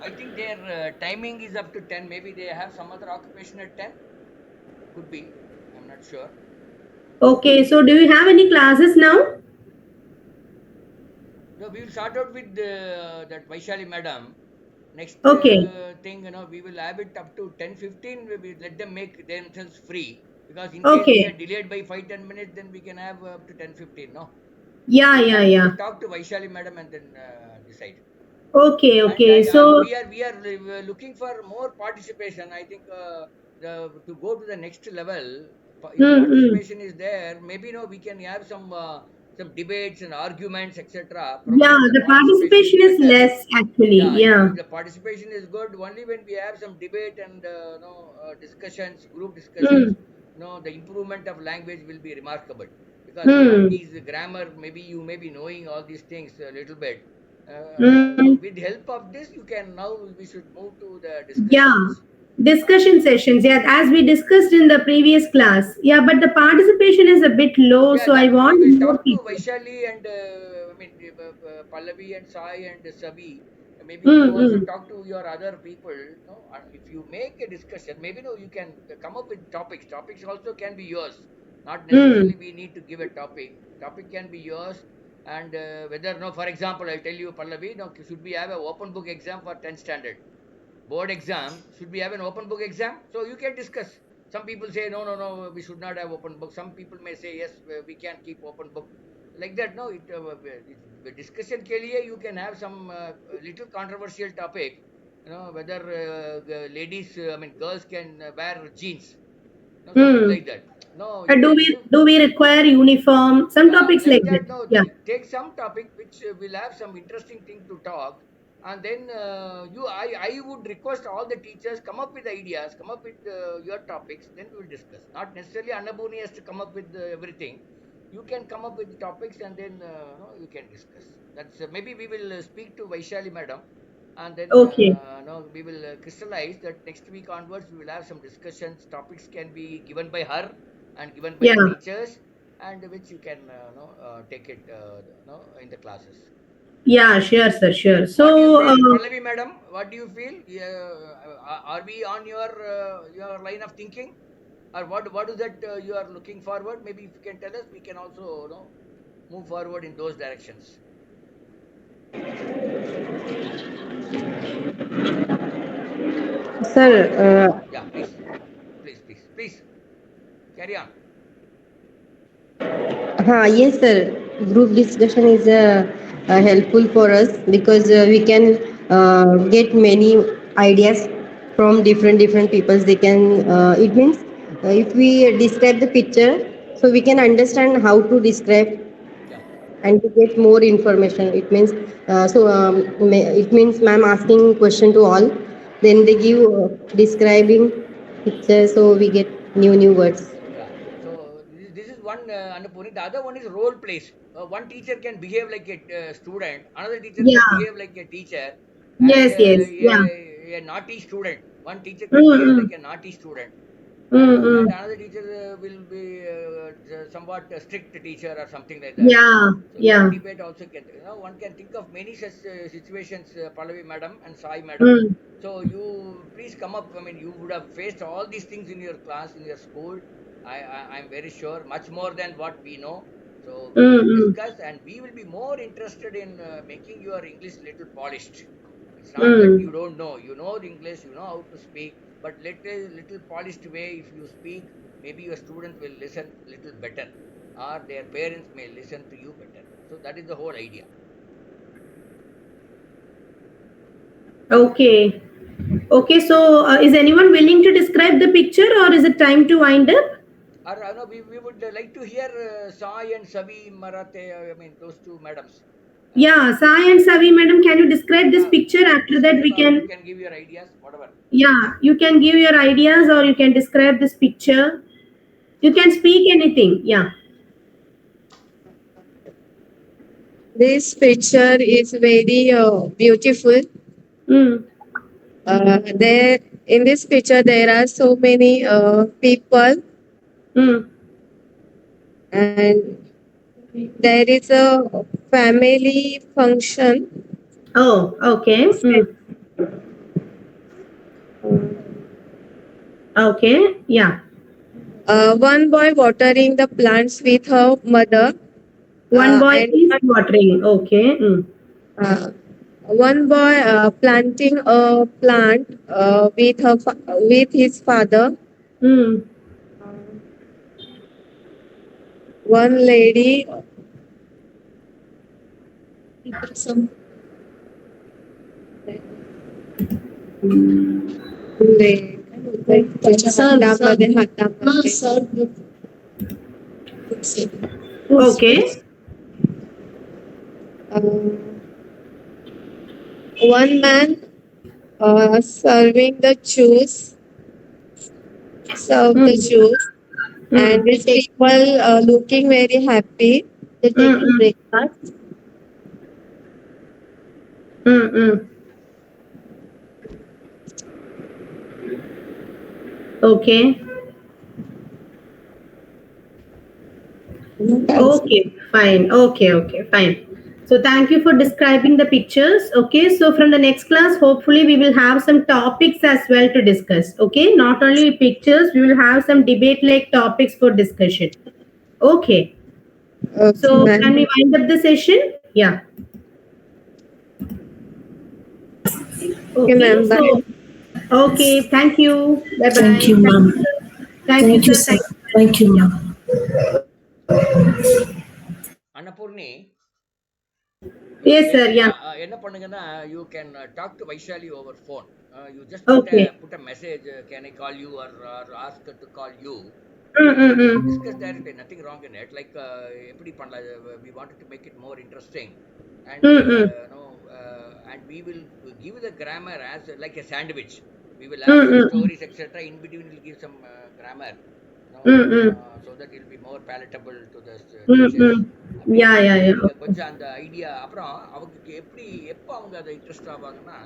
[SPEAKER 5] I think their timing is up to 10. Maybe they have some other occupation at 10. Could be. I'm not sure.
[SPEAKER 1] Okay. So do you have any classes now?
[SPEAKER 5] No, we will start out with that Vaishali madam. Next
[SPEAKER 1] Okay.
[SPEAKER 5] thing, we will have it up to 10:15. We will let them make themselves free, because in case we are
[SPEAKER 1] Okay.
[SPEAKER 5] delayed by 5-10 minutes, then we can have up to 10:15. No,
[SPEAKER 1] Yeah.
[SPEAKER 5] we
[SPEAKER 1] Yeah.
[SPEAKER 5] will we
[SPEAKER 1] Yeah.
[SPEAKER 5] will talk to Vaishali madam and then decide.
[SPEAKER 1] Okay.
[SPEAKER 5] And
[SPEAKER 1] Okay. So.
[SPEAKER 5] we are looking for more participation. I think to go to the next level, if
[SPEAKER 1] Hmm. Hmm.
[SPEAKER 5] participation is there, maybe we can have some debates and arguments, etc.,
[SPEAKER 1] Yeah.
[SPEAKER 5] provided the
[SPEAKER 1] The
[SPEAKER 5] participation is
[SPEAKER 1] participation is
[SPEAKER 5] better.
[SPEAKER 1] less actually.
[SPEAKER 5] Yeah,
[SPEAKER 1] Yeah.
[SPEAKER 5] if the participation is good, only when we have some debate and discussions, group
[SPEAKER 1] Hmm.
[SPEAKER 5] discussions, the improvement of language will be remarkable. Because
[SPEAKER 1] Hmm.
[SPEAKER 5] these grammar, maybe you may be knowing all these things a little bit.
[SPEAKER 1] Hmm.
[SPEAKER 5] With help of this, you can now we should move to the
[SPEAKER 1] Yeah.
[SPEAKER 5] discussions.
[SPEAKER 1] Discussion sessions. Yeah. As we discussed in the previous class. Yeah. But the participation is a bit low.
[SPEAKER 5] Yeah,
[SPEAKER 1] So I
[SPEAKER 5] that we
[SPEAKER 1] want
[SPEAKER 5] will
[SPEAKER 1] more
[SPEAKER 5] talk to
[SPEAKER 1] people.
[SPEAKER 5] Vaishali and Pallavi and Sai and Savi. Maybe
[SPEAKER 1] Hmm.
[SPEAKER 5] you also
[SPEAKER 1] Hmm.
[SPEAKER 5] talk to your other people. No, if you make a discussion, maybe you can come up with topics. Topics also can be yours. Not
[SPEAKER 1] Hmm.
[SPEAKER 5] necessarily we need to give a topic. Topic can be yours, and whether for example, I'll tell you, Pallavi. No, should we have an open book exam for 10th standard? Board exam, should we have an open book exam? So you can discuss. Some people say no, no, no, we should not have open book. Some people may say yes, we can keep open book. Like that, no, discussion ke liye you can have some little controversial topic. Whether ladies, I mean girls can wear jeans. No, something
[SPEAKER 1] Hmm.
[SPEAKER 5] like that. No, you
[SPEAKER 1] Do
[SPEAKER 5] can
[SPEAKER 1] we
[SPEAKER 5] give.
[SPEAKER 1] do we require uniform? Some
[SPEAKER 5] Yeah,
[SPEAKER 1] topics
[SPEAKER 5] like
[SPEAKER 1] like that.
[SPEAKER 5] that. No,
[SPEAKER 1] Yeah.
[SPEAKER 5] take some topic which will have some interesting thing to talk, and then I would request all the teachers come up with ideas, come up with your topics. Then we will discuss. Not necessarily Annabuni has to come up with everything. You can come up with the topics, and then no, you can discuss. That's maybe we will speak to Vaishali madam, and then
[SPEAKER 1] Okay.
[SPEAKER 5] no, we will crystallize that next week onwards we will have some discussions. Topics can be given by her and given by
[SPEAKER 1] Yeah.
[SPEAKER 5] the teachers, and which you can take it in the classes.
[SPEAKER 1] Yeah. Sure, sir. Sure.
[SPEAKER 5] What do you
[SPEAKER 1] So.
[SPEAKER 5] feel, Pallavi madam? What do you feel? Are we on your line of thinking, or what is that you are looking forward? Maybe if you can tell us, we can also move forward in those directions.
[SPEAKER 4] Sir,
[SPEAKER 5] All right. Yeah, please, please carry on.
[SPEAKER 4] yes, sir. Group discussion is helpful for us because we can get many ideas from different peoples. They can it means if we describe the picture, so we can understand how to describe
[SPEAKER 5] Yeah.
[SPEAKER 4] and to get more information. It means it means ma'am asking question to all, then they give describing picture, so we get new words.
[SPEAKER 5] Yeah. So this is one Annapurni. The other one is role plays. One teacher can behave like a student. Another teacher can
[SPEAKER 1] Yeah.
[SPEAKER 5] behave like a teacher, and
[SPEAKER 1] Yes, yes. Yeah.
[SPEAKER 5] a naughty student. One teacher can behave
[SPEAKER 1] Mm-mm.
[SPEAKER 5] like a naughty student, and
[SPEAKER 1] Mm-mm.
[SPEAKER 5] another teacher will be somewhat a strict teacher or something like that.
[SPEAKER 1] Yeah.
[SPEAKER 5] So that
[SPEAKER 1] Yeah.
[SPEAKER 5] debate also can, one can think of many such situations, Pallavi madam and Sai madam.
[SPEAKER 1] Mm.
[SPEAKER 5] So you please come up. I mean, you would have faced all these things in your class, in your school. I'm very sure, much more than what we know. So we will
[SPEAKER 1] Mm-mm.
[SPEAKER 5] discuss, and we will be more interested in making your English little polished. It's not that
[SPEAKER 1] Mm.
[SPEAKER 5] you don't know. You know the English, you know how to speak, but little polished way. If you speak, maybe your student will listen little better, or their parents may listen to you better. So that is the whole idea.
[SPEAKER 1] Okay. Okay. So, is anyone willing to describe the picture, or is it time to wind up?
[SPEAKER 5] Or no, we would like to hear Sai and Savi Marathe. I mean, those two madams.
[SPEAKER 1] Yeah, Sai and Savi, madam, can you describe this
[SPEAKER 5] Yeah,
[SPEAKER 1] picture? After that, we
[SPEAKER 5] or you
[SPEAKER 1] can.
[SPEAKER 5] can give your ideas, whatever.
[SPEAKER 1] Yeah, you can give your ideas, or you can describe this picture. You can speak anything. Yeah.
[SPEAKER 6] This picture is very beautiful.
[SPEAKER 1] Mm.
[SPEAKER 6] There in this picture there are so many people,
[SPEAKER 1] Mm.
[SPEAKER 6] and there is a family function.
[SPEAKER 1] Oh, okay. Mm. Okay. Yeah.
[SPEAKER 6] One boy watering the plants with her mother,
[SPEAKER 1] One boy
[SPEAKER 6] and
[SPEAKER 1] is watering. Okay. Mm.
[SPEAKER 6] uh, one boy planting a plant with his father.
[SPEAKER 1] Mm.
[SPEAKER 6] One lady, some हातामध्ये हातामध्ये
[SPEAKER 1] Okay.
[SPEAKER 6] uh, one man serving the juice, serve the
[SPEAKER 1] Mm.
[SPEAKER 6] juice, and
[SPEAKER 1] Mm.
[SPEAKER 6] these people looking very happy. They're
[SPEAKER 1] Mm.
[SPEAKER 6] taking
[SPEAKER 1] Mm.
[SPEAKER 6] breakfast.
[SPEAKER 1] Mm. Mm. Okay. Okay, fine. Okay, okay, fine. So thank you for describing the pictures. Okay, so from the next class, hopefully we will have some topics as well to discuss. Okay, not only pictures, we will have some debate-like topics for discussion. Okay,
[SPEAKER 6] Okay,
[SPEAKER 1] so can
[SPEAKER 6] ma'am.
[SPEAKER 1] we wind up the session? Yeah.
[SPEAKER 6] Okay,
[SPEAKER 1] Okay,
[SPEAKER 6] ma'am. Bye.
[SPEAKER 1] so okay, thank you. Bye
[SPEAKER 8] Thank
[SPEAKER 1] bye.
[SPEAKER 8] you, ma'am.
[SPEAKER 1] Thank you,
[SPEAKER 8] Thank you,
[SPEAKER 1] sir.
[SPEAKER 8] sir.
[SPEAKER 1] Thank you.
[SPEAKER 8] Thank you,
[SPEAKER 1] Yeah.
[SPEAKER 8] ma'am.
[SPEAKER 5] Annapurni,
[SPEAKER 1] Yes, sir. Yeah.
[SPEAKER 5] என்ன பண்ணுங்கன்னா you can talk to Vaishali over phone. You just
[SPEAKER 1] Okay.
[SPEAKER 5] Put a message, can I call you or ask to call you. We can
[SPEAKER 1] Mm-mm-mm.
[SPEAKER 5] discuss directly, nothing wrong in it. Like எப்படி பண்ணலாம், we wanted to make it more interesting, and
[SPEAKER 1] Mm-mm.
[SPEAKER 5] and we will give the grammar as like a sandwich. We will have some
[SPEAKER 1] Mm-mm.
[SPEAKER 5] stories, etc. In between, we'll give some grammar,
[SPEAKER 1] Mm-mm.
[SPEAKER 5] so that it will be more palatable to the teachers.
[SPEAKER 1] Mm-mm.
[SPEAKER 5] அப்படி
[SPEAKER 1] Yeah, yeah, yeah.
[SPEAKER 5] நீங்க கொஞ்சம் அந்த idea, அப்புறம் அவங்களுக்கு எப்படி எப்போ அவங்க அதை இன்ட்ரெஸ்ட் ஆவாங்கன்னா,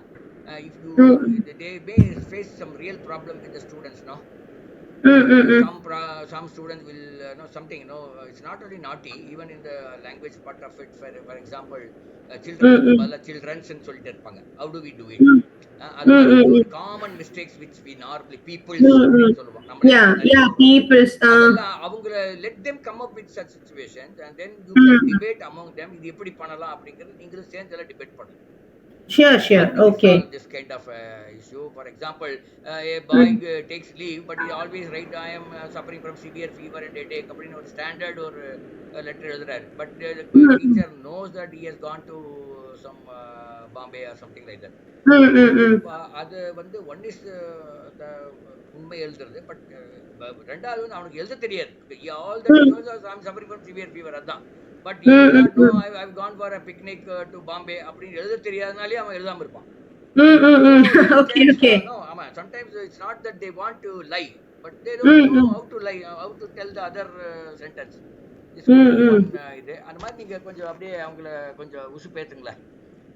[SPEAKER 5] if you
[SPEAKER 1] Mm.
[SPEAKER 5] They may face some real problem with the students, no.
[SPEAKER 1] Mm-mm-mm.
[SPEAKER 5] Some students will know something, it's not only naughty, even in the language part of it. For example, children க்கு
[SPEAKER 1] Mm-mm.
[SPEAKER 5] பதிலா childrens ன்னு சொல்லிட்டு இருப்பாங்க. How do we do it? அது மாதிரி
[SPEAKER 1] Mm-mm.
[SPEAKER 5] ஒரு common mistakes which we normally peoples
[SPEAKER 1] Mm-mm.
[SPEAKER 5] அப்படின்னு சொல்லுவோம், நம்மளே
[SPEAKER 1] Yeah,
[SPEAKER 5] நிறைய
[SPEAKER 1] yeah,
[SPEAKER 5] சொல்றோம்.
[SPEAKER 1] people's
[SPEAKER 5] அதெல்லாம் அவங்கள let them come up with such situations, and then you can
[SPEAKER 1] mm,
[SPEAKER 5] debate among them. இது எப்படி பண்ணலாம் அப்படிங்கறது நீங்களும் சேர்ந்து எல்லாம் டிபேட் பண்ணலாம்.
[SPEAKER 1] Sure, sure.
[SPEAKER 5] How do we
[SPEAKER 1] Okay.
[SPEAKER 5] solve this kind of issue? For example, a boy
[SPEAKER 1] Mm.
[SPEAKER 5] takes leave, but he always write, "I am suffering from severe fever and headache." அப்படின்னு ஒரு standard or a letter எழுதுறாரு. But the
[SPEAKER 1] Mm.
[SPEAKER 5] teacher knows that he has gone to some Bombay or something like that.
[SPEAKER 1] Mm.
[SPEAKER 5] So
[SPEAKER 1] Mm. Mm.
[SPEAKER 5] அது வந்து one is the உண்மை எழுதுறது. But ரெண்டாவது வந்து அவனுக்கு எழுத தெரியாது. All that he
[SPEAKER 1] Mm.
[SPEAKER 5] knows is I'm suffering from severe fever அதான். But he may
[SPEAKER 1] Mm.
[SPEAKER 5] not know
[SPEAKER 1] Mm.
[SPEAKER 5] I've gone for a picnic to Bombay அப்படின்னு எழுத தெரியாதனாலே அவன் எழுதாம இருப்பான்.
[SPEAKER 1] Mm.
[SPEAKER 5] So
[SPEAKER 1] Mm. Mm.
[SPEAKER 5] any
[SPEAKER 1] Okay,
[SPEAKER 5] chance,
[SPEAKER 1] okay.
[SPEAKER 5] no, sometimes it's not that they want to lie, but they don't
[SPEAKER 1] Mm.
[SPEAKER 5] know
[SPEAKER 1] Mm.
[SPEAKER 5] how to lie, how to tell the other sentence. This could be one
[SPEAKER 1] Mm. Mm.
[SPEAKER 5] இது. அந்த மாதிரி நீங்க கொஞ்சம் அப்படியே அவங்கள கொஞ்சம் உசுப்பேத்துங்களேன்.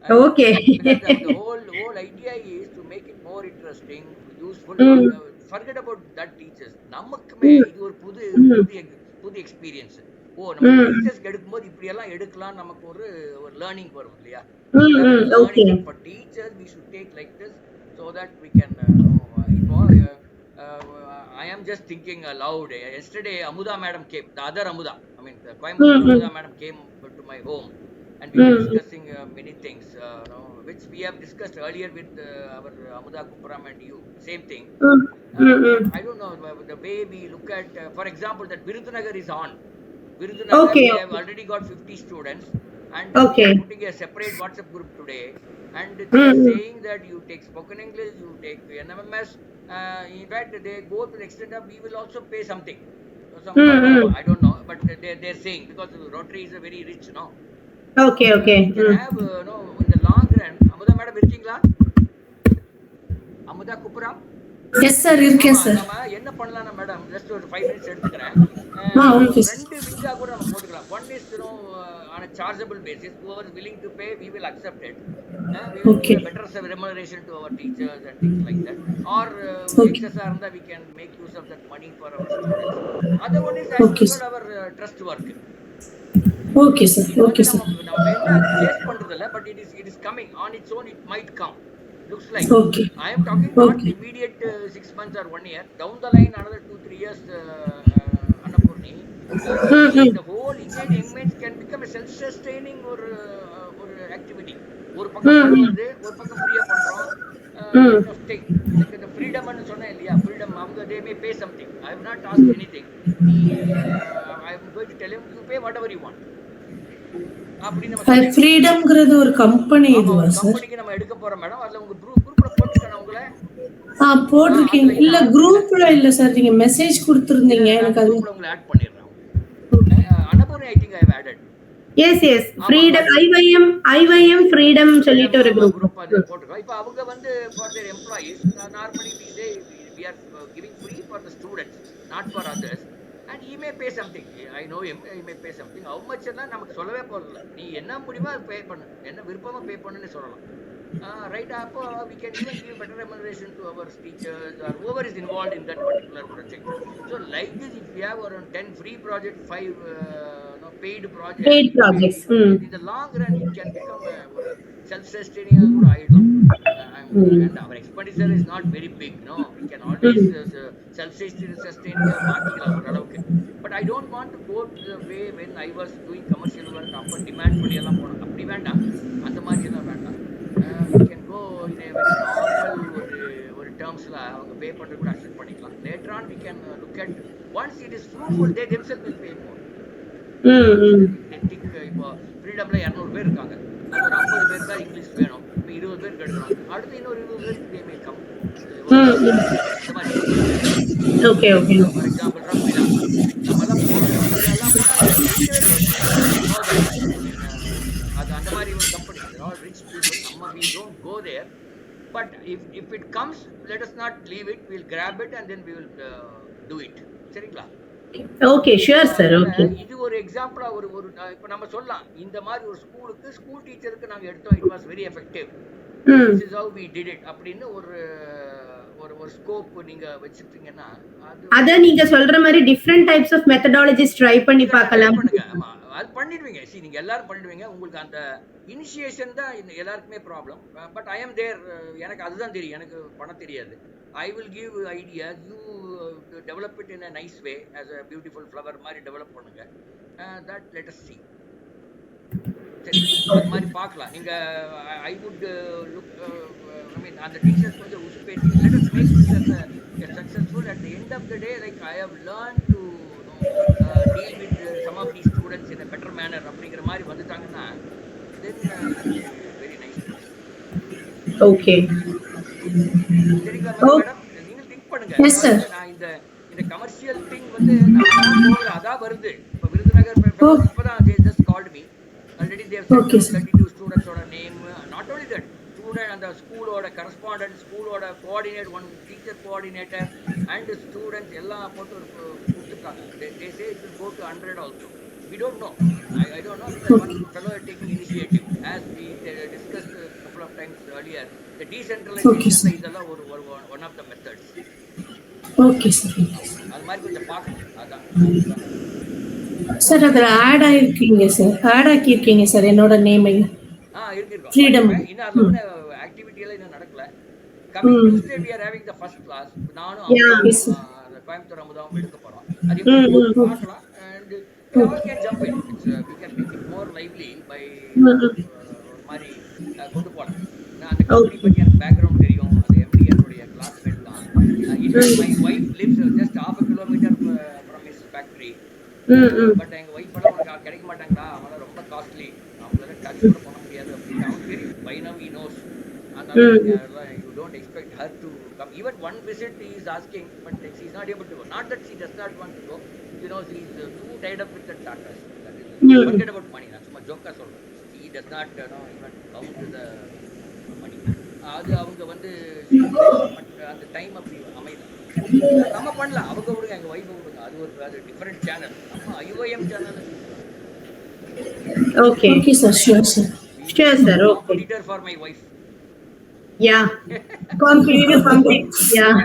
[SPEAKER 5] Because the
[SPEAKER 1] Okay.
[SPEAKER 5] whole idea is to make it more interesting, useful.
[SPEAKER 1] Mm.
[SPEAKER 5] Forget about that teachers. நமக்குமே
[SPEAKER 1] Mm.
[SPEAKER 5] இது ஒரு புது
[SPEAKER 1] Mm.
[SPEAKER 5] புது புது எக்ஸ்பீரியன்ஸ். ஓ, நம்ம
[SPEAKER 1] Mm.
[SPEAKER 5] டீச்சர்ஸ்க்கு எடுக்கும்போது இப்படியெல்லாம் எடுக்கலாம், நமக்கு ஒரு ஒரு லேர்னிங் வரும் இல்லையா? We
[SPEAKER 1] Mm.
[SPEAKER 5] will have a
[SPEAKER 1] Mm.
[SPEAKER 5] learning that
[SPEAKER 1] Okay.
[SPEAKER 5] for teachers we should take like this, so that we can know. இப்போ I am just thinking aloud. Yesterday Amuda madam came, the other Amuda, I mean the Coimbatore
[SPEAKER 1] Mm.
[SPEAKER 5] Amuda
[SPEAKER 1] Mm.
[SPEAKER 5] madam came to my home, and we were
[SPEAKER 1] Mm.
[SPEAKER 5] discussing many things, which we have discussed earlier with our Amuda Kuparam and you. Same thing.
[SPEAKER 1] Mm. Mm.
[SPEAKER 5] But
[SPEAKER 1] Mm.
[SPEAKER 5] I don't know the way we look at, for example, that Virudhunagar is on. Virudhunagar,
[SPEAKER 1] Okay.
[SPEAKER 5] we have
[SPEAKER 1] Okay.
[SPEAKER 5] already got 50 students, and we are
[SPEAKER 1] Okay.
[SPEAKER 5] putting a separate WhatsApp group today. And they are
[SPEAKER 1] Mm.
[SPEAKER 5] saying that you take spoken English, you take NMMS. In fact, they go to the extent of we will also pay something. Some
[SPEAKER 1] Mm.
[SPEAKER 5] I
[SPEAKER 1] Mm.
[SPEAKER 5] don't know, but they're saying, because Rotary is a very rich,
[SPEAKER 1] Okay.
[SPEAKER 5] we
[SPEAKER 1] Okay.
[SPEAKER 5] can
[SPEAKER 1] Mm.
[SPEAKER 5] have, in the long run. Amuda madam இருக்கீங்களா? Amudha Kuppuram.
[SPEAKER 8] Yes sir
[SPEAKER 5] ஆமா,
[SPEAKER 8] இருக்கேன் sir.
[SPEAKER 5] நம்ம என்ன பண்ணலாம்னா madam, just ஒரு 5 minutes எடுத்துக்கிறேன்.
[SPEAKER 8] Okay sir.
[SPEAKER 5] ரெண்டு விங்கா கூட நம்ம போட்டுக்கலாம். One is on a chargeable basis. Whoever is willing to pay, we will accept it. We will give
[SPEAKER 8] okay
[SPEAKER 5] a better remuneration to our teachers and things like that. Or
[SPEAKER 8] okay
[SPEAKER 5] excess இருந்தா we can make use of that money for our students. Other one is as
[SPEAKER 8] okay
[SPEAKER 5] usual
[SPEAKER 8] sir.
[SPEAKER 5] our trust work.
[SPEAKER 8] Okay sir.
[SPEAKER 5] இது வந்து
[SPEAKER 8] okay
[SPEAKER 5] நம்ம
[SPEAKER 8] sir.
[SPEAKER 5] நம்ம வேணா அது chase பண்றது இல்ல, but it is coming on its own. It might come, looks like.
[SPEAKER 8] Okay
[SPEAKER 5] I am talking not
[SPEAKER 8] okay
[SPEAKER 5] immediate 6 months or 1 year. Down the line, another 2-3 years, Annapurni,
[SPEAKER 1] Mm.
[SPEAKER 5] the
[SPEAKER 1] Mm.
[SPEAKER 5] whole Indian young men can become a self-sustaining ஒரு activity. ஒரு பக்கம் பணம்
[SPEAKER 1] Mm.
[SPEAKER 5] வருது, ஒரு பக்கம் ஃப்ரீயா பண்றோம்.
[SPEAKER 1] Mm.
[SPEAKER 5] Kind of thing. Like the freedom ன்னு சொன்னேன் இல்லையா? Freedom, அவங்க they may pay something. I have not asked anything. நீ I am going to tell him, you pay whatever you want. அப்படின்னு நம்ம சொல்லிடலாம்.
[SPEAKER 8] ஃப்ரீடம்ங்கிறது ஒரு கம்பெனி
[SPEAKER 5] ஆமா,
[SPEAKER 8] இதுவா
[SPEAKER 5] ஒரு
[SPEAKER 8] சார்?
[SPEAKER 5] கம்பெனிக்கு நம்ம எடுக்க போறோம் மேடம். அதுல உங்க குரூப்ல போட்டிருக்கானே உங்களை.
[SPEAKER 8] போட்டிருக்கீங்க.
[SPEAKER 5] அதுல இன்னும்
[SPEAKER 8] இல்ல
[SPEAKER 5] ஆட் பண்ணல.
[SPEAKER 8] குரூப்ல இல்ல சார். நீங்க மெசேஜ்
[SPEAKER 5] இல்ல
[SPEAKER 8] கொடுத்துருந்தீங்க
[SPEAKER 5] நான்
[SPEAKER 8] எனக்கு அது.
[SPEAKER 5] குரூப்ல உங்களை ஆட் பண்ணிடுறேன் உங்களுக்கு. Annapoorni I think I have added.
[SPEAKER 1] Yes. Yes.
[SPEAKER 5] ஆமா,
[SPEAKER 1] Freedom.
[SPEAKER 5] அது
[SPEAKER 1] IYM. IYM freedom
[SPEAKER 5] ஃப்ரீடம்
[SPEAKER 1] சொல்லிட்டு ஒரு group.
[SPEAKER 5] குரூப் அது
[SPEAKER 1] Mm.
[SPEAKER 5] போட்டிருக்கோம். இப்போ அவங்க வந்து for their employees normally we are giving free for the students, not for others. And he may pay something. I know him. He may pay something. How much எல்லாம் நமக்கு சொல்லவே போறதில்ல. நீ என்ன முடியுமோ அது பே பண்ணு, என்ன விருப்பமா பே பண்ணுன்னு சொல்லலாம். Right, அப்போ we can even give better remuneration to our teachers or whoever is involved in that particular project. So like this, if we have around 10 free projects, 5 no, paid projects,
[SPEAKER 1] Paid projects. Mm.
[SPEAKER 5] in the long run it can become ஒரு self-sustaining கூட ஆயிடலாம். And
[SPEAKER 1] Mm.
[SPEAKER 5] our expenditure is not very big, no. We can always
[SPEAKER 1] Mm.
[SPEAKER 5] self-sustaining மாத்திக்கலாம் ஓரளவுக்கு. But I don't want to go to the way when I was doing commercial work. அப்ப demand பண்ணி எல்லாம் போனோம். அப்படி வேண்டாம், அந்த மாதிரி எல்லாம் வேண்டாம். We can go in a very normal ஒரு டேர்ம்ஸ்ல அவங்க பே பண்றது கூட அக்செப்ட் பண்ணிக்கலாம். Later on we can look at, once it is fruitful, they themselves will pay more. If they think, இப்போ ஃப்ரீடம்ல 200 பேர் இருக்காங்க, அது ஒரு 50 பேருக்கு தான் இங்கிலீஷ் வேணும். இப்போ 20 பேருக்கு எடுக்கிறோம், அடுத்து இன்னொரு 20 பேருக்கு they may come.
[SPEAKER 1] Mm.
[SPEAKER 5] அந்த மாதிரி.
[SPEAKER 1] Okay. Okay.
[SPEAKER 5] ஃபார் எக்ஸாம்பிள் ரஃபிலா, நம்ம எல்லாம் போறோம். ரஃபிலாலாம் போனா literally people will know that. I mean, அது அந்த மாதிரி ஒரு company. They're all rich people. நம்ம we don't go there. But if it comes, let us not leave it. We'll grab it and then we will do it. சரிங்களா?
[SPEAKER 1] Okay. Sure, sir.
[SPEAKER 5] அதனால
[SPEAKER 1] Okay.
[SPEAKER 5] இது ஒரு எக்ஸாம்பிளா ஒரு இப்ப நம்ம சொல்லலாம், இந்த மாதிரி ஒரு ஸ்கூல் டீச்சருக்கு நாங்க எடுத்தோம், it was very effective.
[SPEAKER 1] Mm.
[SPEAKER 5] This is how we did it அப்படின்னு ஒரு ஒரு ஒரு ஸ்கோப் நீங்க வச்சிருக்கீங்கன்னா, அது
[SPEAKER 1] அத நீங்க சொல்ற மாதிரி different types of methodologies try பண்ணி
[SPEAKER 5] ட்ரை
[SPEAKER 1] பார்க்கலாம்.
[SPEAKER 5] பண்ணுங்க. ஆமா, அது பண்ணிடுவீங்க. சி, நீங்க எல்லாரும் பண்ணிடுவீங்க. உங்களுக்கு அந்த இனிஷியேஷன் தான் எல்லாருக்குமே problem. But I am there. எனக்கு அதுதான் தெரியும், எனக்கு பண்ண தெரியாது. I will give ideas, you develop it in a nice way, as a beautiful flower மாதிரி டெவலப் பண்ணுங்க. That let us see. சரி. அது மாதிரி பார்க்கலாம் நீங்க. ஐ வுட் லுக், ஐ மீன் அந்த டீச்சர்ஸ்க்கு வந்து உசுப்பேத்தி let us make this as a successful. At the end of the day, like I have learned to deal with some of these students in a better manner அப்படிங்கிற மாதிரி வந்துட்டாங்கன்னா then it will be very nice things.
[SPEAKER 1] Okay.
[SPEAKER 5] சரிங்களா
[SPEAKER 8] Oh,
[SPEAKER 5] madam? நீங்கள் think பண்ணுங்க.
[SPEAKER 8] yes,
[SPEAKER 5] அதாவது
[SPEAKER 8] sir.
[SPEAKER 5] நான் இந்த இந்த கமர்ஷியல் திங் வந்து நானா போகல, அதான் வருது. இப்போ விருதுநகர் ஃபெலோஸ்
[SPEAKER 8] Oh,
[SPEAKER 5] இப்பதான் they just called me. Already they have sent
[SPEAKER 8] okay,
[SPEAKER 5] out
[SPEAKER 8] sir.
[SPEAKER 5] 32 students ஓட name. Not only that, student அந்த ஸ்கூலோட கரஸ்பாண்டன்ட், ஸ்கூலோட coordinate, one teacher coordinator and students எல்லாம் போட்டு ஒரு கொடுத்துருக்காங்க. They say it will go to 100 also. We don't know. I don't know because one fellow is taking initiative. As we discussed a couple of times earlier, the
[SPEAKER 8] Okay,
[SPEAKER 5] decentralization
[SPEAKER 8] sir.
[SPEAKER 5] இதெல்லாம் ஒரு one of the methods.
[SPEAKER 8] Okay, sir.
[SPEAKER 5] அது மாதிரி கொஞ்சம் பார்க்கணும். அதான் அதுதான்.
[SPEAKER 8] Sir அதில் add ஆகிருக்கீங்க sir, add ஆக்கியிருக்கீங்க sir என்னோட நேமையும்.
[SPEAKER 5] இருக்கோம்
[SPEAKER 8] ஃப்ரீடம்.
[SPEAKER 5] பண்ணிருப்பேன். இன்னும் அதில் ஒன்று ஆக்டிவிட்டி எல்லாம் இன்னும் நடக்கல. Coming Tuesday we are having the first class. நானும்
[SPEAKER 1] Yeah.
[SPEAKER 8] Yes,
[SPEAKER 5] அமுதாவும்
[SPEAKER 8] sir.
[SPEAKER 5] அந்த கோயம்புத்தூர் அமுதாவும் எடுக்க போகிறோம். அது எப்படி போகுது பார்க்கலாம். And all can jump in. It's we can make it more lively by ஒரு மாதிரி கொண்டு போகலாம். அந்த கம்பெனி பற்றி எனக்கு பேக்ரவுண்ட் தெரியும். அந்த எம்டி என்னுடைய கிளாஸ்மேட் தான். In fact my wife lives just half a kilometer from his factory. But எங்கள் ஒய்ஃப் எல்லாம் உனக்கு கிடைக்க மாட்டாங்கடா, அவங்களாம் ரொம்ப காஸ்ட்லி, அவங்களால டச் கூட பண்ண முடியாது அப்படின்னு அவனுக்கு தெரியும். By now he knows. அதனால you don't expect her to come. Even one visit he is asking, but she is not able to go. Not that she does not want to go. You know she is too tied up with that daughters. That is forget about money. நான் சும்மா ஜோக்கா சொல்றேன். He does not know even count the money. அது அவங்க வந்து but அந்த time அப்படி அமையல. நம்ம பண்ணலாம். அவங்க விடுங்க, எங்க ஒய்ஃபை விடுங்க. அது டிஃபரெண்ட் சேனல். நம்ம IOM channel.
[SPEAKER 1] Okay.
[SPEAKER 8] Okay, sir. Sure, sir.
[SPEAKER 1] Sure, sir. Okay.
[SPEAKER 5] Competitor for my wife.
[SPEAKER 1] Yeah.
[SPEAKER 8] Confident.
[SPEAKER 1] Yeah.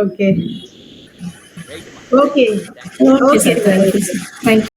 [SPEAKER 1] Okay.
[SPEAKER 5] ரைட்டுமா.
[SPEAKER 1] Okay.
[SPEAKER 8] Okay, sir.
[SPEAKER 1] Okay, sir.
[SPEAKER 8] Thank you, sir. Thank you.